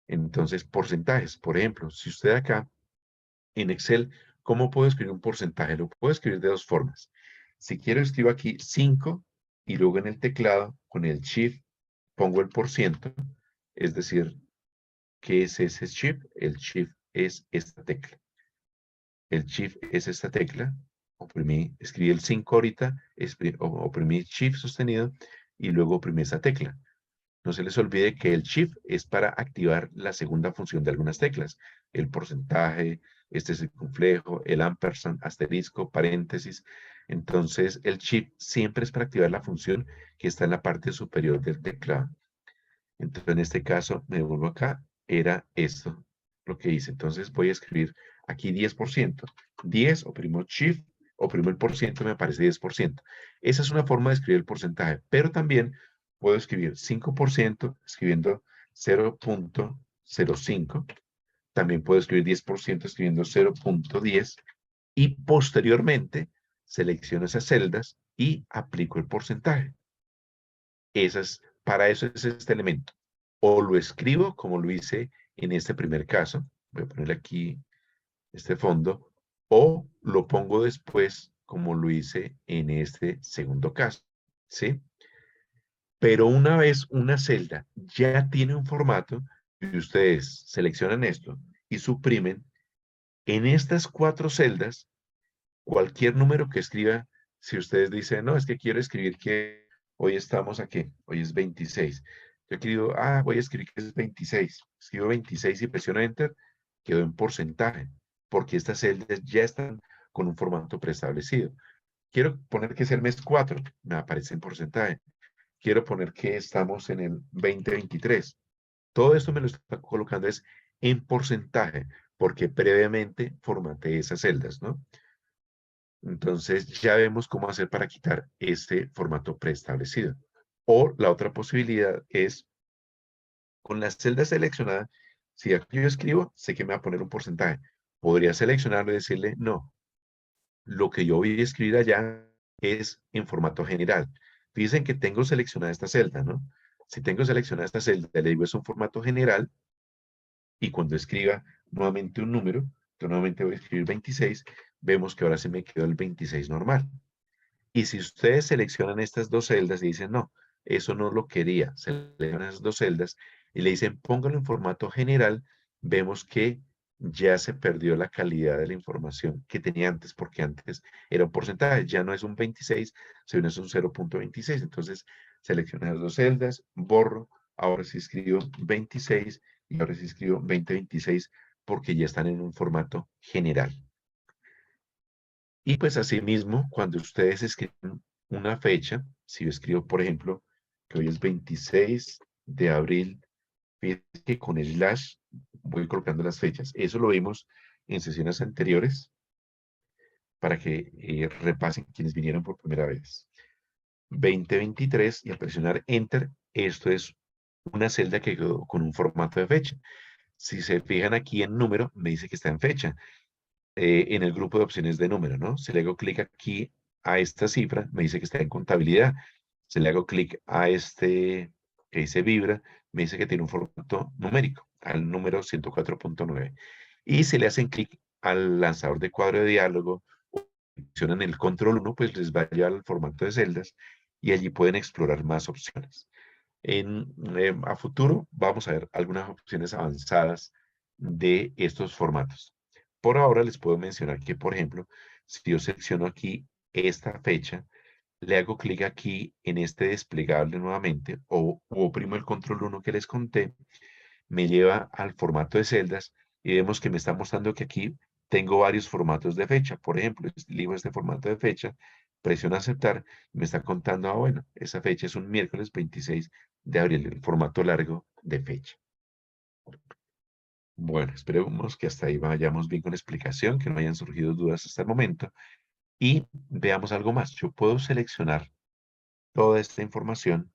Entonces, porcentajes, por ejemplo, si usted acá en Excel, ¿cómo puedo escribir un porcentaje? Lo puedo escribir de dos formas. Si quiero, escribo aquí 5 y luego en el teclado, con el Shift, pongo el %, es decir, ¿qué es ese Shift? El Shift es esta tecla. El Shift es esta tecla. Escribí el 5 ahorita, oprimí Shift sostenido y luego oprimí esa tecla. No se les olvide que el Shift es para activar la segunda función de algunas teclas. El porcentaje, este circunflejo, el ampersand, asterisco, paréntesis. Entonces, el Shift siempre es para activar la función que está en la parte superior del teclado. Entonces, en este caso, me devuelvo acá, era esto lo que hice. Entonces, voy a escribir aquí 10%. 10, oprimo Shift, oprimo el %, me aparece 10%. Esa es una forma de escribir el porcentaje, pero también puedo escribir 5% escribiendo 0.05. También puedo escribir 10% escribiendo 0.10 y posteriormente selecciono esas celdas y aplico el porcentaje. Para eso es este elemento. O lo escribo como lo hice en este primer caso. Voy a ponerle aquí este fondo. O lo pongo después como lo hice en este segundo caso. ¿Sí? Pero una vez una celda ya tiene un formato y ustedes seleccionan esto y suprimen, en estas 4 celdas, cualquier número que escriba, si ustedes dicen, no, es que quiero escribir que hoy estamos aquí, hoy es 26. Yo aquí digo, voy a escribir que es 26. Escribo 26 y presiono Enter, quedó en porcentaje, porque estas celdas ya están con un formato preestablecido. Quiero poner que es el mes 4, me aparece en porcentaje. Quiero poner que estamos en el 2023. Todo esto me lo está colocando es en porcentaje, porque previamente formateé esas celdas, ¿no? Entonces ya vemos cómo hacer para quitar este formato preestablecido. O la otra posibilidad es, con la celda seleccionada, si aquí yo escribo, sé que me va a poner un porcentaje. Podría seleccionarlo y decirle, no, lo que yo voy a escribir allá es en formato general. Dicen que tengo seleccionada esta celda, ¿no? Si tengo seleccionada esta celda, le digo es un formato general, y cuando escriba nuevamente un número, yo nuevamente voy a escribir 26, vemos que ahora se me quedó el 26 normal. Y si ustedes seleccionan estas dos celdas y dicen, no, eso no lo quería, seleccionan esas dos celdas y le dicen, póngalo en formato general, vemos que ya se perdió la calidad de la información que tenía antes, porque antes era un porcentaje, ya no es un 26, sino es un 0.26. Entonces, selecciono las dos celdas, borro, ahora sí escribo 26 y ahora sí escribo 2026 porque ya están en un formato general. Y pues asimismo, cuando ustedes escriben una fecha, si yo escribo, por ejemplo, que hoy es 26 de abril, fíjense que con slash voy colocando las fechas. Eso lo vimos en sesiones anteriores para que repasen quienes vinieron por primera vez. 2023 y al presionar Enter, esto es una celda que quedó con un formato de fecha. Si se fijan aquí en número, me dice que está en fecha. En el grupo de opciones de número, ¿no? Si le hago clic aquí a esta cifra, me dice que está en contabilidad. Si le hago clic a este que dice vibra, me dice que tiene un formato numérico, al número 104.9. Y si le hacen clic al lanzador de cuadro de diálogo, presionan el control 1, pues les va a llevar al formato de celdas y allí pueden explorar más opciones. A futuro vamos a ver algunas opciones avanzadas de estos formatos. Por ahora les puedo mencionar que, por ejemplo, si yo selecciono aquí esta fecha, le hago clic aquí en este desplegable nuevamente o oprimo el control 1 que les conté, me lleva al formato de celdas y vemos que me está mostrando que aquí tengo varios formatos de fecha. Por ejemplo, elijo este formato de fecha, presiono aceptar y me está contando, bueno, esa fecha es un miércoles 26 de abril, el formato largo de fecha. Bueno, esperemos que hasta ahí vayamos bien con la explicación, que no hayan surgido dudas hasta el momento. Y veamos algo más. Yo puedo seleccionar toda esta información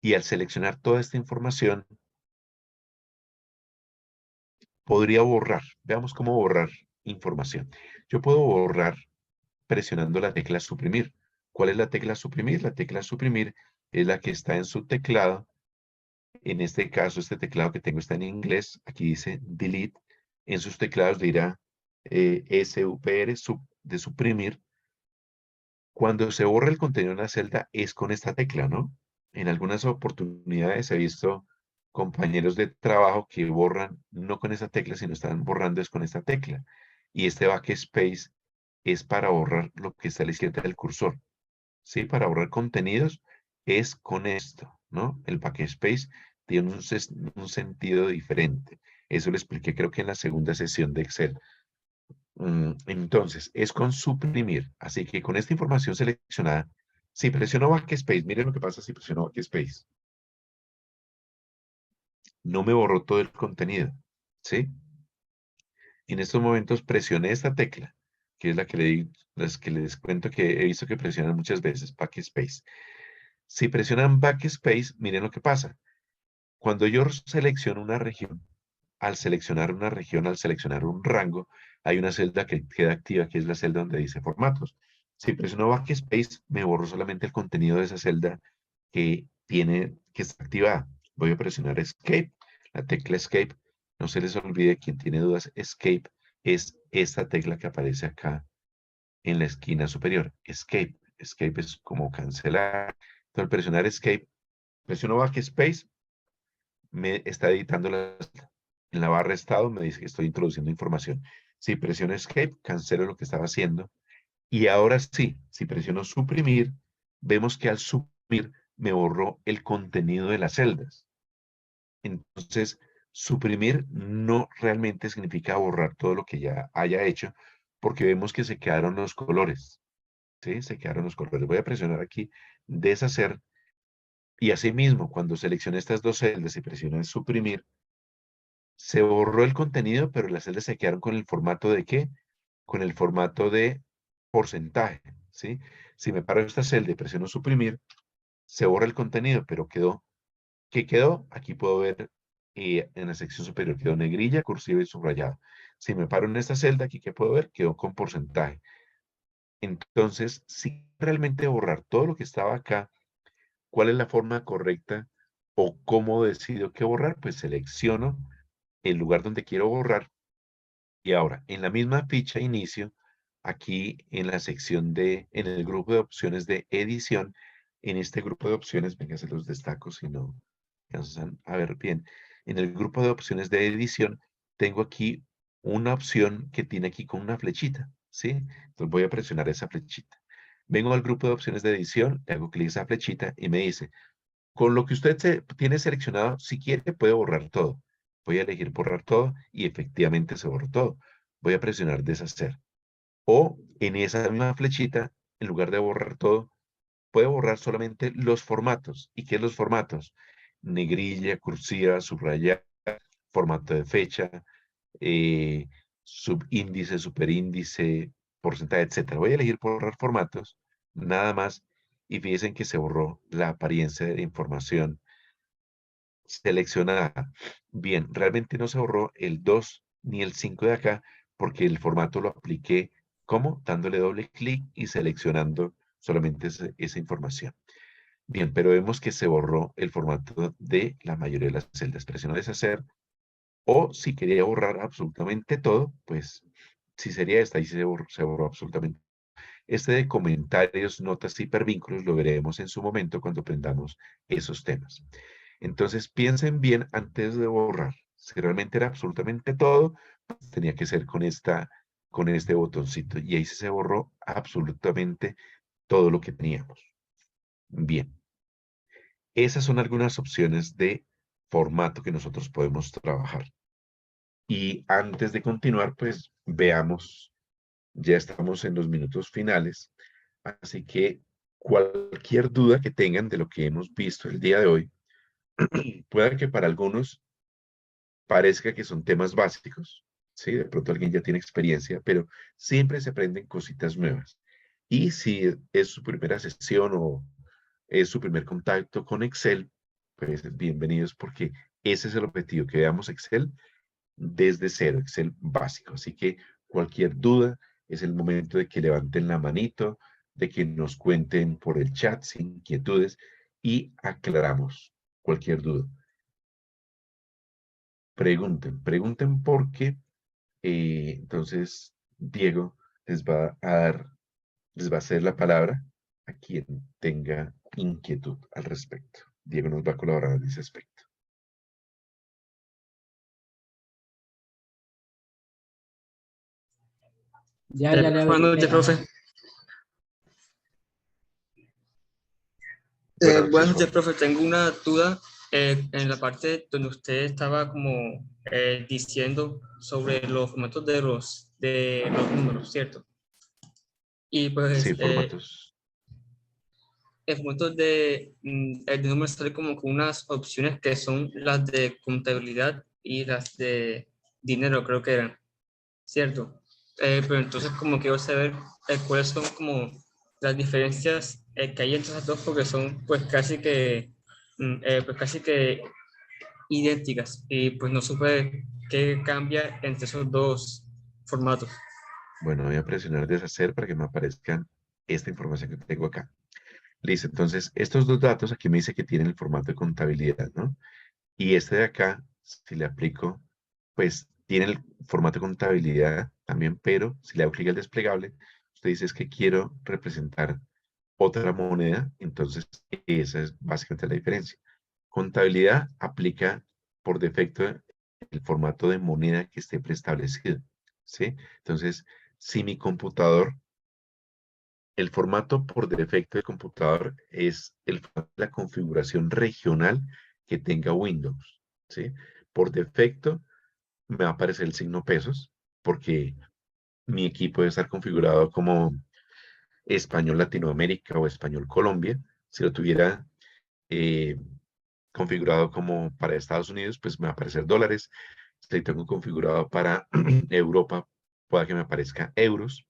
y al seleccionar toda esta información podría borrar. Veamos cómo borrar información. Yo puedo borrar presionando la tecla suprimir. ¿Cuál es la tecla suprimir? La tecla suprimir es la que está en su teclado. En este caso, este teclado que tengo está en inglés. Aquí dice delete. En sus teclados dirá SUPR de suprimir. Cuando se borra el contenido en la celda es con esta tecla, ¿no? En algunas oportunidades he visto compañeros de trabajo que borran no con esta tecla, sino están borrando es con esta tecla. Y este backspace es para borrar lo que está a la izquierda del cursor. ¿Sí? Para borrar contenidos es con esto, ¿no? El backspace tiene un sentido diferente. Eso lo expliqué creo que en la segunda sesión de Excel. Entonces, es con suprimir. Así que con esta información seleccionada, si presiono backspace, miren lo que pasa si presiono backspace. No me borró todo el contenido, ¿sí? En estos momentos presioné esta tecla, que es la que, las que les cuento que he visto que presionan muchas veces, backspace. Si presionan backspace, miren lo que pasa. Cuando yo selecciono una región, al seleccionar una región, al seleccionar un rango, hay una celda que queda activa, que es la celda donde dice formatos. Si presiono backspace, me borro solamente el contenido de esa celda que está activada. Voy a presionar escape, la tecla escape. No se les olvide, quien tiene dudas, escape es esta tecla que aparece acá en la esquina superior. Escape. Escape es como cancelar. Entonces, al presionar escape, presiono backspace, me está editando en la barra estado, me dice que estoy introduciendo información. Si presiono escape, cancelo lo que estaba haciendo. Y ahora sí, si presiono suprimir, vemos que al suprimir me borró el contenido de las celdas. Entonces, suprimir no realmente significa borrar todo lo que ya haya hecho, porque vemos que se quedaron los colores, ¿sí? Se quedaron los colores. Voy a presionar aquí, deshacer, y asimismo, cuando seleccione estas dos celdas y presiono en suprimir, se borró el contenido, pero las celdas se quedaron con el formato de ¿qué? Con el formato de porcentaje, ¿sí? Si me paro en esta celda y presiono suprimir, se borra el contenido, pero quedó. ¿Qué quedó? Aquí puedo ver en la sección superior quedó negrilla, cursiva y subrayado. Si me paro en esta celda, aquí que puedo ver, quedó con porcentaje. Entonces, si realmente borrar todo lo que estaba acá, ¿cuál es la forma correcta o cómo decido qué borrar? Pues selecciono el lugar donde quiero borrar. Y ahora, en la misma ficha inicio, aquí en la sección en el grupo de opciones de edición, en este grupo de opciones, venga, se los destaco si no alcanzan a ver bien. En el grupo de opciones de edición, tengo aquí una opción que tiene aquí con una flechita, ¿sí? Entonces voy a presionar esa flechita. Vengo al grupo de opciones de edición, le hago clic a esa flechita y me dice, con lo que usted tiene seleccionado, si quiere puede borrar todo. Voy a elegir borrar todo y efectivamente se borró todo. Voy a presionar deshacer. O en esa misma flechita, en lugar de borrar todo, puede borrar solamente los formatos. ¿Y qué es los formatos? Negrilla, cursiva, subrayada, formato de fecha, eh, subíndice, superíndice, porcentaje, etcétera. Voy a elegir borrar formatos, nada más, y fíjense que se borró la apariencia de información seleccionada. Bien, realmente no se borró el 2 ni el 5 de acá, porque el formato lo apliqué, ¿cómo? Dándole doble clic y seleccionando solamente esa información. Bien, pero vemos que se borró el formato de la mayoría de las celdas. Presiono deshacer, o si quería borrar absolutamente todo, pues si sería esta, ahí se borró absolutamente. Este de comentarios, notas, hipervínculos lo veremos en su momento cuando aprendamos esos temas. Entonces piensen bien antes de borrar. Si realmente era absolutamente todo, pues tenía que ser con este botoncito. Y ahí se borró absolutamente todo lo que teníamos. Bien, esas son algunas opciones de formato que nosotros podemos trabajar. Y antes de continuar, pues veamos, ya estamos en los minutos finales, así que cualquier duda que tengan de lo que hemos visto el día de hoy, pueda que para algunos parezca que son temas básicos, ¿sí? De pronto alguien ya tiene experiencia, pero siempre se aprenden cositas nuevas. Y si es su primera sesión o es su primer contacto con Excel, pues bienvenidos porque ese es el objetivo, que veamos Excel desde cero, Excel básico. Así que cualquier duda es el momento de que levanten la manito, de que nos cuenten por el chat sin inquietudes y aclaramos cualquier duda. Pregunten porque entonces Diego les va a hacer la palabra a quien tenga inquietud al respecto. Diego nos va a colaborar en ese aspecto. Ya le Buenas noches, habilité. profe. Buenas Buenas noches, noches, Juan. profe. Tengo una duda en la parte donde usted estaba como diciendo sobre los formatos de los números, ¿cierto? Y pues Sí, formatos. el formato el de números sale como con unas opciones que son las de contabilidad y las de dinero, creo que eran, ¿cierto? Pero entonces como quiero saber cuáles son como las diferencias que hay entre esas dos porque son pues casi que idénticas y pues no supe qué cambia entre esos dos formatos. Bueno, voy a presionar deshacer para que me aparezcan esta información que tengo acá. Listo, entonces estos dos datos aquí me dice que tienen el formato de contabilidad, ¿no? Y este de acá, si le aplico, pues tiene el formato de contabilidad también, pero si le hago clic al desplegable, usted dice es que quiero representar otra moneda, entonces esa es básicamente la diferencia. Contabilidad aplica por defecto el formato de moneda que esté preestablecido, ¿sí? Entonces, si mi computador El formato por defecto del computador es la configuración regional que tenga Windows, ¿sí? Por defecto me va a aparecer el signo pesos porque mi equipo debe estar configurado como español Latinoamérica o español Colombia. Si lo tuviera eh, configurado como para Estados Unidos, pues me va a aparecer dólares. Si lo tengo configurado para Europa, pueda que me aparezca euros.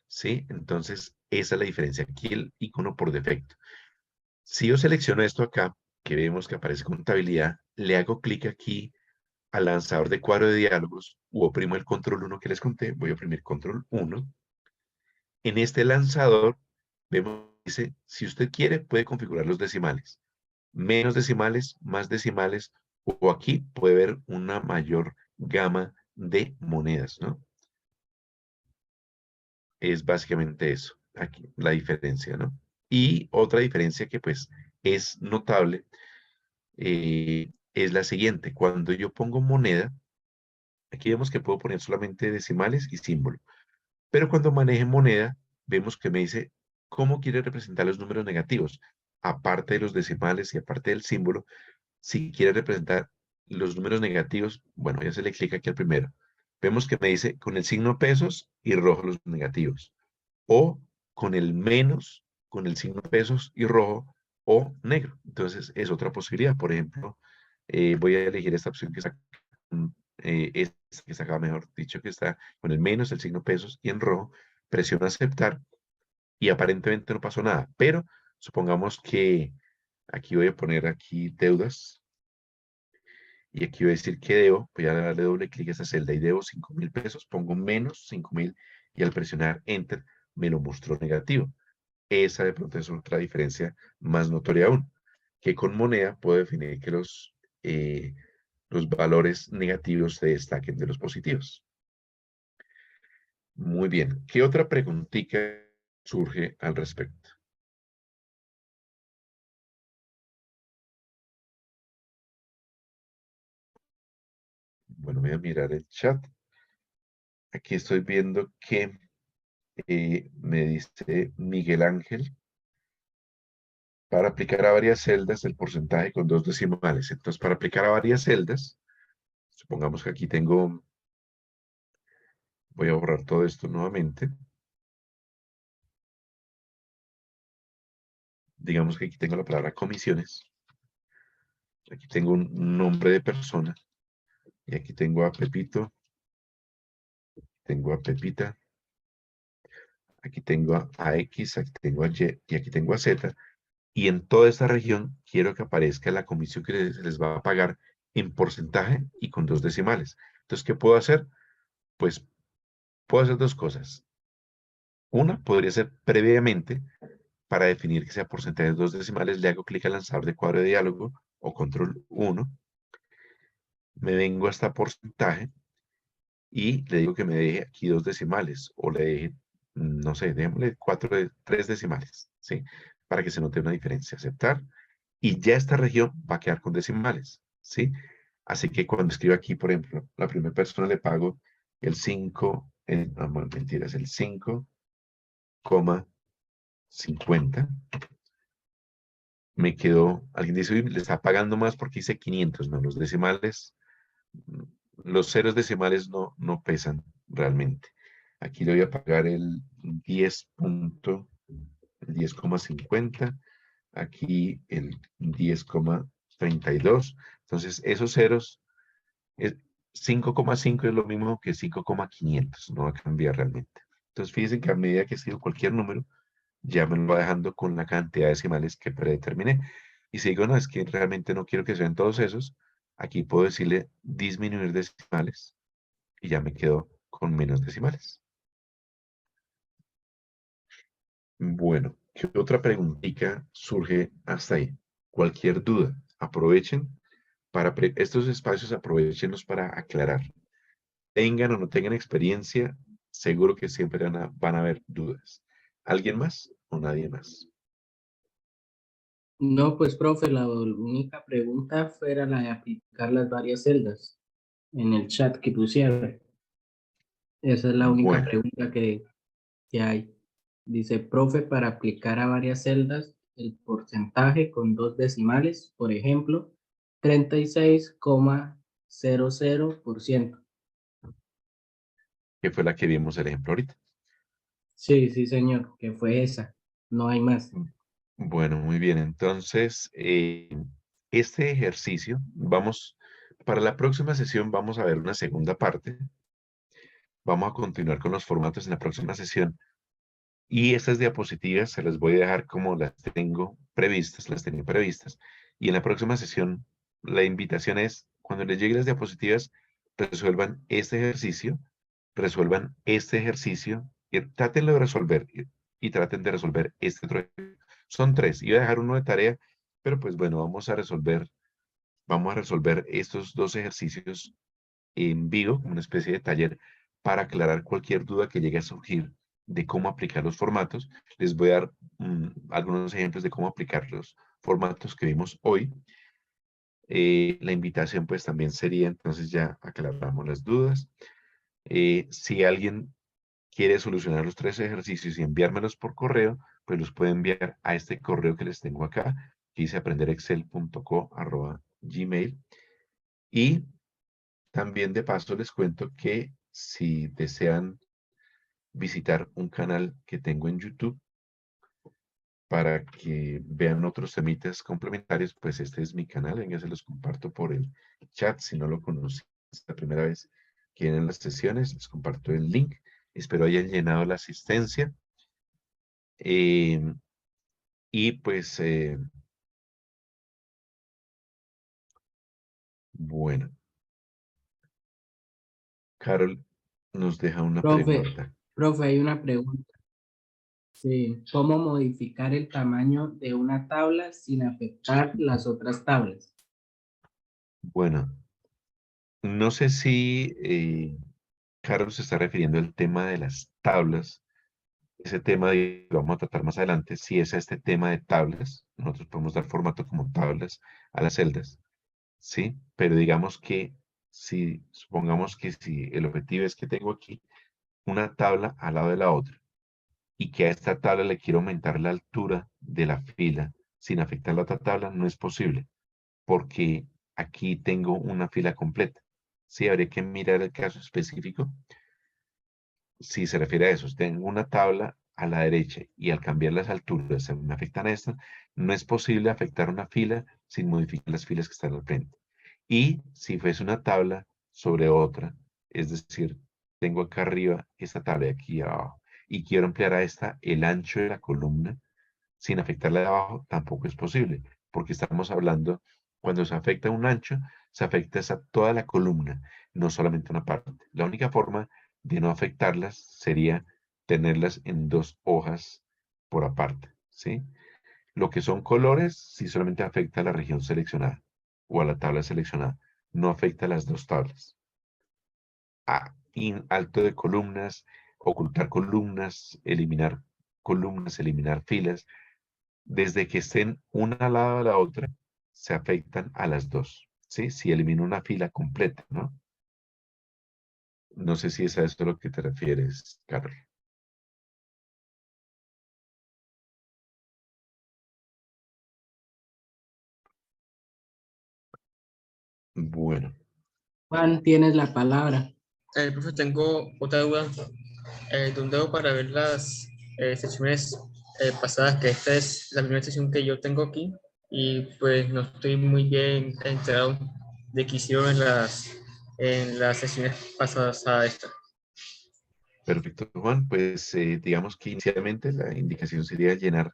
¿Sí? Entonces, esa es la diferencia. Aquí el icono por defecto. Si yo selecciono esto acá, que vemos que aparece contabilidad, le hago clic aquí al lanzador de cuadro de diálogos o oprimo el control 1 que les conté, voy a oprimir control 1. En este lanzador, vemos, dice, si usted quiere, puede configurar los decimales. Menos decimales, más decimales, o aquí puede ver una mayor gama de monedas, ¿no? Es básicamente eso, aquí, la diferencia, ¿no? Y otra diferencia que pues es notable es la siguiente. Cuando yo pongo moneda, aquí vemos que puedo poner solamente decimales y símbolo. Pero cuando maneje moneda, vemos que me dice cómo quiere representar los números negativos. Aparte de los decimales y aparte del símbolo, si quiere representar los números negativos, bueno, ya se le clica aquí al primero. Vemos que me dice con el signo pesos y rojo los negativos. O con el menos, con el signo pesos y rojo o negro. Entonces es otra posibilidad. Por ejemplo, voy a elegir esta opción que está, esta que está acá, mejor dicho, que está con el menos, el signo pesos y en rojo. Presiono aceptar y aparentemente no pasó nada. Pero supongamos que aquí voy a poner aquí deudas y aquí voy a decir que debo, voy a darle doble clic a esa celda y debo 5.000 pesos, pongo menos 5.000 y al presionar enter me lo mostró negativo. Esa de pronto es otra diferencia más notoria aún, que con moneda puedo definir que los valores negativos se destaquen de los positivos. Muy bien. ¿Qué otra preguntita surge al respecto? Bueno, voy a mirar el chat. Aquí estoy viendo que me dice Miguel Ángel para aplicar a varias celdas el porcentaje con dos decimales. Entonces, para aplicar a varias celdas, supongamos que aquí tengo, voy a borrar todo esto nuevamente. Digamos que aquí tengo la palabra comisiones. Aquí tengo un nombre de persona. Y aquí tengo a Pepito. Tengo a Pepita. Aquí tengo a X. Aquí tengo a Y. Y aquí tengo a Z. Y en toda esta región quiero que aparezca la comisión que se les va a pagar en porcentaje y con dos decimales. Entonces, ¿qué puedo hacer? Pues puedo hacer dos cosas. Una podría ser previamente, para definir que sea porcentaje de dos decimales, le hago clic al lanzador de cuadro de diálogo o control 1. Me vengo hasta porcentaje y le digo que me deje aquí dos decimales o le deje, no sé, démosle tres decimales, ¿sí? Para que se note una diferencia. Aceptar. Y ya esta región va a quedar con decimales, ¿sí? Así que cuando escribo aquí, por ejemplo, la primera persona le pago el 5, no, mentiras, el 5,50. Me quedó, alguien dice, "Uy, le está pagando más porque hice 500". No, los decimales, mm, los ceros decimales no pesan realmente. Aquí le voy a pagar el 10,50. Aquí el 10,32. Entonces, esos ceros, es 5,5 es lo mismo que 5,500. No va a cambiar realmente. Entonces, fíjense que a medida que escribo cualquier número, ya me lo va dejando con la cantidad de decimales que predeterminé. Y si digo, no, es que realmente no quiero que sean todos esos, aquí puedo decirle disminuir decimales y ya me quedo con menos decimales. Bueno, ¿qué otra preguntita surge hasta ahí? Cualquier duda, aprovechen para estos espacios, aprovechenlos para aclarar. Tengan o no tengan experiencia, seguro que siempre van a haber dudas. ¿Alguien más o nadie más? No, pues, profe, la única pregunta fuera la de aplicar las varias celdas en el chat que pusieron. Esa es la única Bueno, pregunta que hay. Dice, profe, para aplicar a varias celdas el porcentaje con 2 decimales, por ejemplo, 36,00%. Que fue la que vimos el ejemplo ahorita. Sí, sí, señor, que fue esa. No hay más. Bueno, muy bien. Entonces, este ejercicio, para la próxima sesión vamos a ver una segunda parte. Vamos a continuar con los formatos en la próxima sesión. Y estas diapositivas se las voy a dejar como las tengo previstas, las tenía previstas. Y en la próxima sesión, la invitación es, cuando les lleguen las diapositivas, resuelvan este ejercicio, y trátenlo de resolver, y traten de resolver este otro. Son 3, iba a dejar uno de tarea, pero pues bueno, vamos a resolver estos 2 ejercicios en vivo, como una especie de taller, para aclarar cualquier duda que llegue a surgir de cómo aplicar los formatos. Les voy a dar algunos ejemplos de cómo aplicar los formatos que vimos hoy. La invitación pues también sería, entonces ya aclaramos las dudas. Si alguien quiere solucionar los 3 ejercicios y enviármelos por correo, pues los puede enviar a este correo que les tengo acá, que dice aprenderexcel.co@gmail. Y también de paso les cuento que si desean visitar un canal que tengo en YouTube para que vean otros temitas complementarios, pues este es mi canal, venga, se los comparto por el chat, si no lo conocen, es la primera vez que vienen las sesiones, les comparto el link, espero hayan llenado la asistencia, y pues, bueno, Carol nos deja una Profe, pregunta. profe, hay una pregunta. Sí, ¿cómo modificar el tamaño de una tabla sin afectar las otras tablas? Bueno, no sé si Carol se está refiriendo al tema de las tablas. Ese tema lo vamos a tratar más adelante. Si es este tema de tablas, nosotros podemos dar formato como tablas a las celdas, ¿sí? Pero digamos que supongamos que si el objetivo es que tengo aquí una tabla al lado de la otra y que a esta tabla le quiero aumentar la altura de la fila sin afectar la otra tabla, no es posible, porque aquí tengo una fila completa. Sí, habría que mirar el caso específico si se refiere a eso. Tengo una tabla a la derecha y al cambiar las alturas se me afectan estas, no es posible afectar una fila sin modificar las filas que están al frente. Y si fuese una tabla sobre otra, es decir, tengo acá arriba esta tabla y aquí abajo, y quiero ampliar a esta el ancho de la columna sin afectarla de abajo, tampoco es posible, porque estamos hablando, cuando se afecta un ancho, se afecta toda la columna, no solamente una parte. La única forma de no afectarlas sería tenerlas en 2 hojas por aparte, ¿sí? Lo que son colores, sí solamente afecta a la región seleccionada o a la tabla seleccionada, no afecta a las 2 tablas. Alto de columnas, ocultar columnas, eliminar filas, desde que estén una al lado de la otra, se afectan a las 2, ¿sí? Si elimino una fila completa, ¿no? No sé si es a esto a lo que te refieres, Carol. Bueno, Juan, tienes la palabra. Profe, tengo otra duda. ¿Dónde hago para ver las sesiones pasadas? Que esta es la primera sesión que yo tengo aquí y pues no estoy muy bien enterado de qué hicieron en las sesiones pasadas a esta. perfecto, Juan. Pues digamos que inicialmente la indicación sería llenar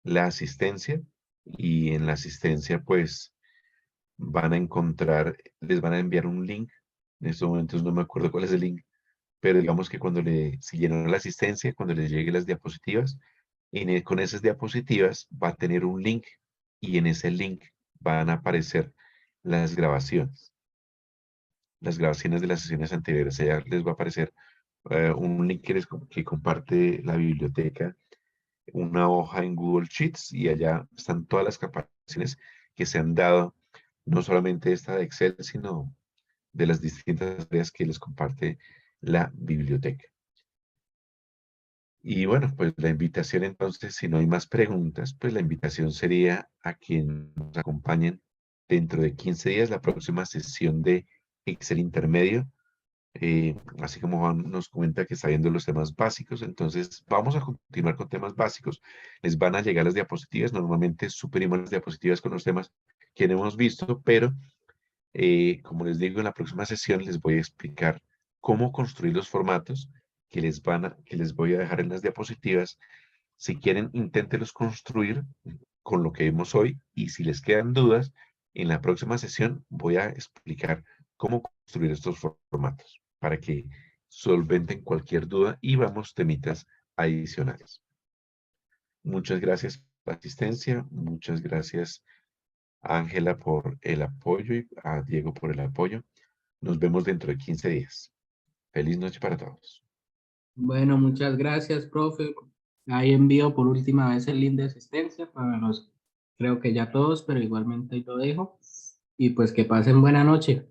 la asistencia y en la asistencia pues van a encontrar, les van a enviar un link. En estos momentos no me acuerdo cuál es el link, pero digamos que si llenan la asistencia, cuando les llegue las diapositivas, con esas diapositivas va a tener un link y en ese link van a aparecer las grabaciones. Las grabaciones de las sesiones anteriores. Allá les va a aparecer un link que comparte la biblioteca, una hoja en Google Sheets y allá están todas las capacitaciones que se han dado, no solamente esta de Excel, sino de las distintas áreas que les comparte la biblioteca. Y bueno, pues la invitación entonces, si no hay más preguntas, pues la invitación sería a que nos acompañen dentro de 15 días, la próxima sesión de Excel intermedio. Así como Juan nos comenta que está viendo los temas básicos, entonces vamos a continuar con temas básicos. Les van a llegar las diapositivas, normalmente superimos las diapositivas con los temas que no hemos visto, pero como les digo, en la próxima sesión les voy a explicar cómo construir los formatos que les voy a dejar en las diapositivas. Si quieren, inténtelos construir con lo que vimos hoy y si les quedan dudas, en la próxima sesión voy a explicar cómo construir estos formatos para que solventen cualquier duda y vamos temitas adicionales. Muchas gracias por la asistencia, muchas gracias a Ángela por el apoyo y a Diego por el apoyo. Nos vemos dentro de 15 días. Feliz noche para todos. Bueno, muchas gracias, profe. Ahí envío por última vez el link de asistencia para los, creo que ya todos, pero igualmente ahí lo dejo. Y pues que pasen buena noche.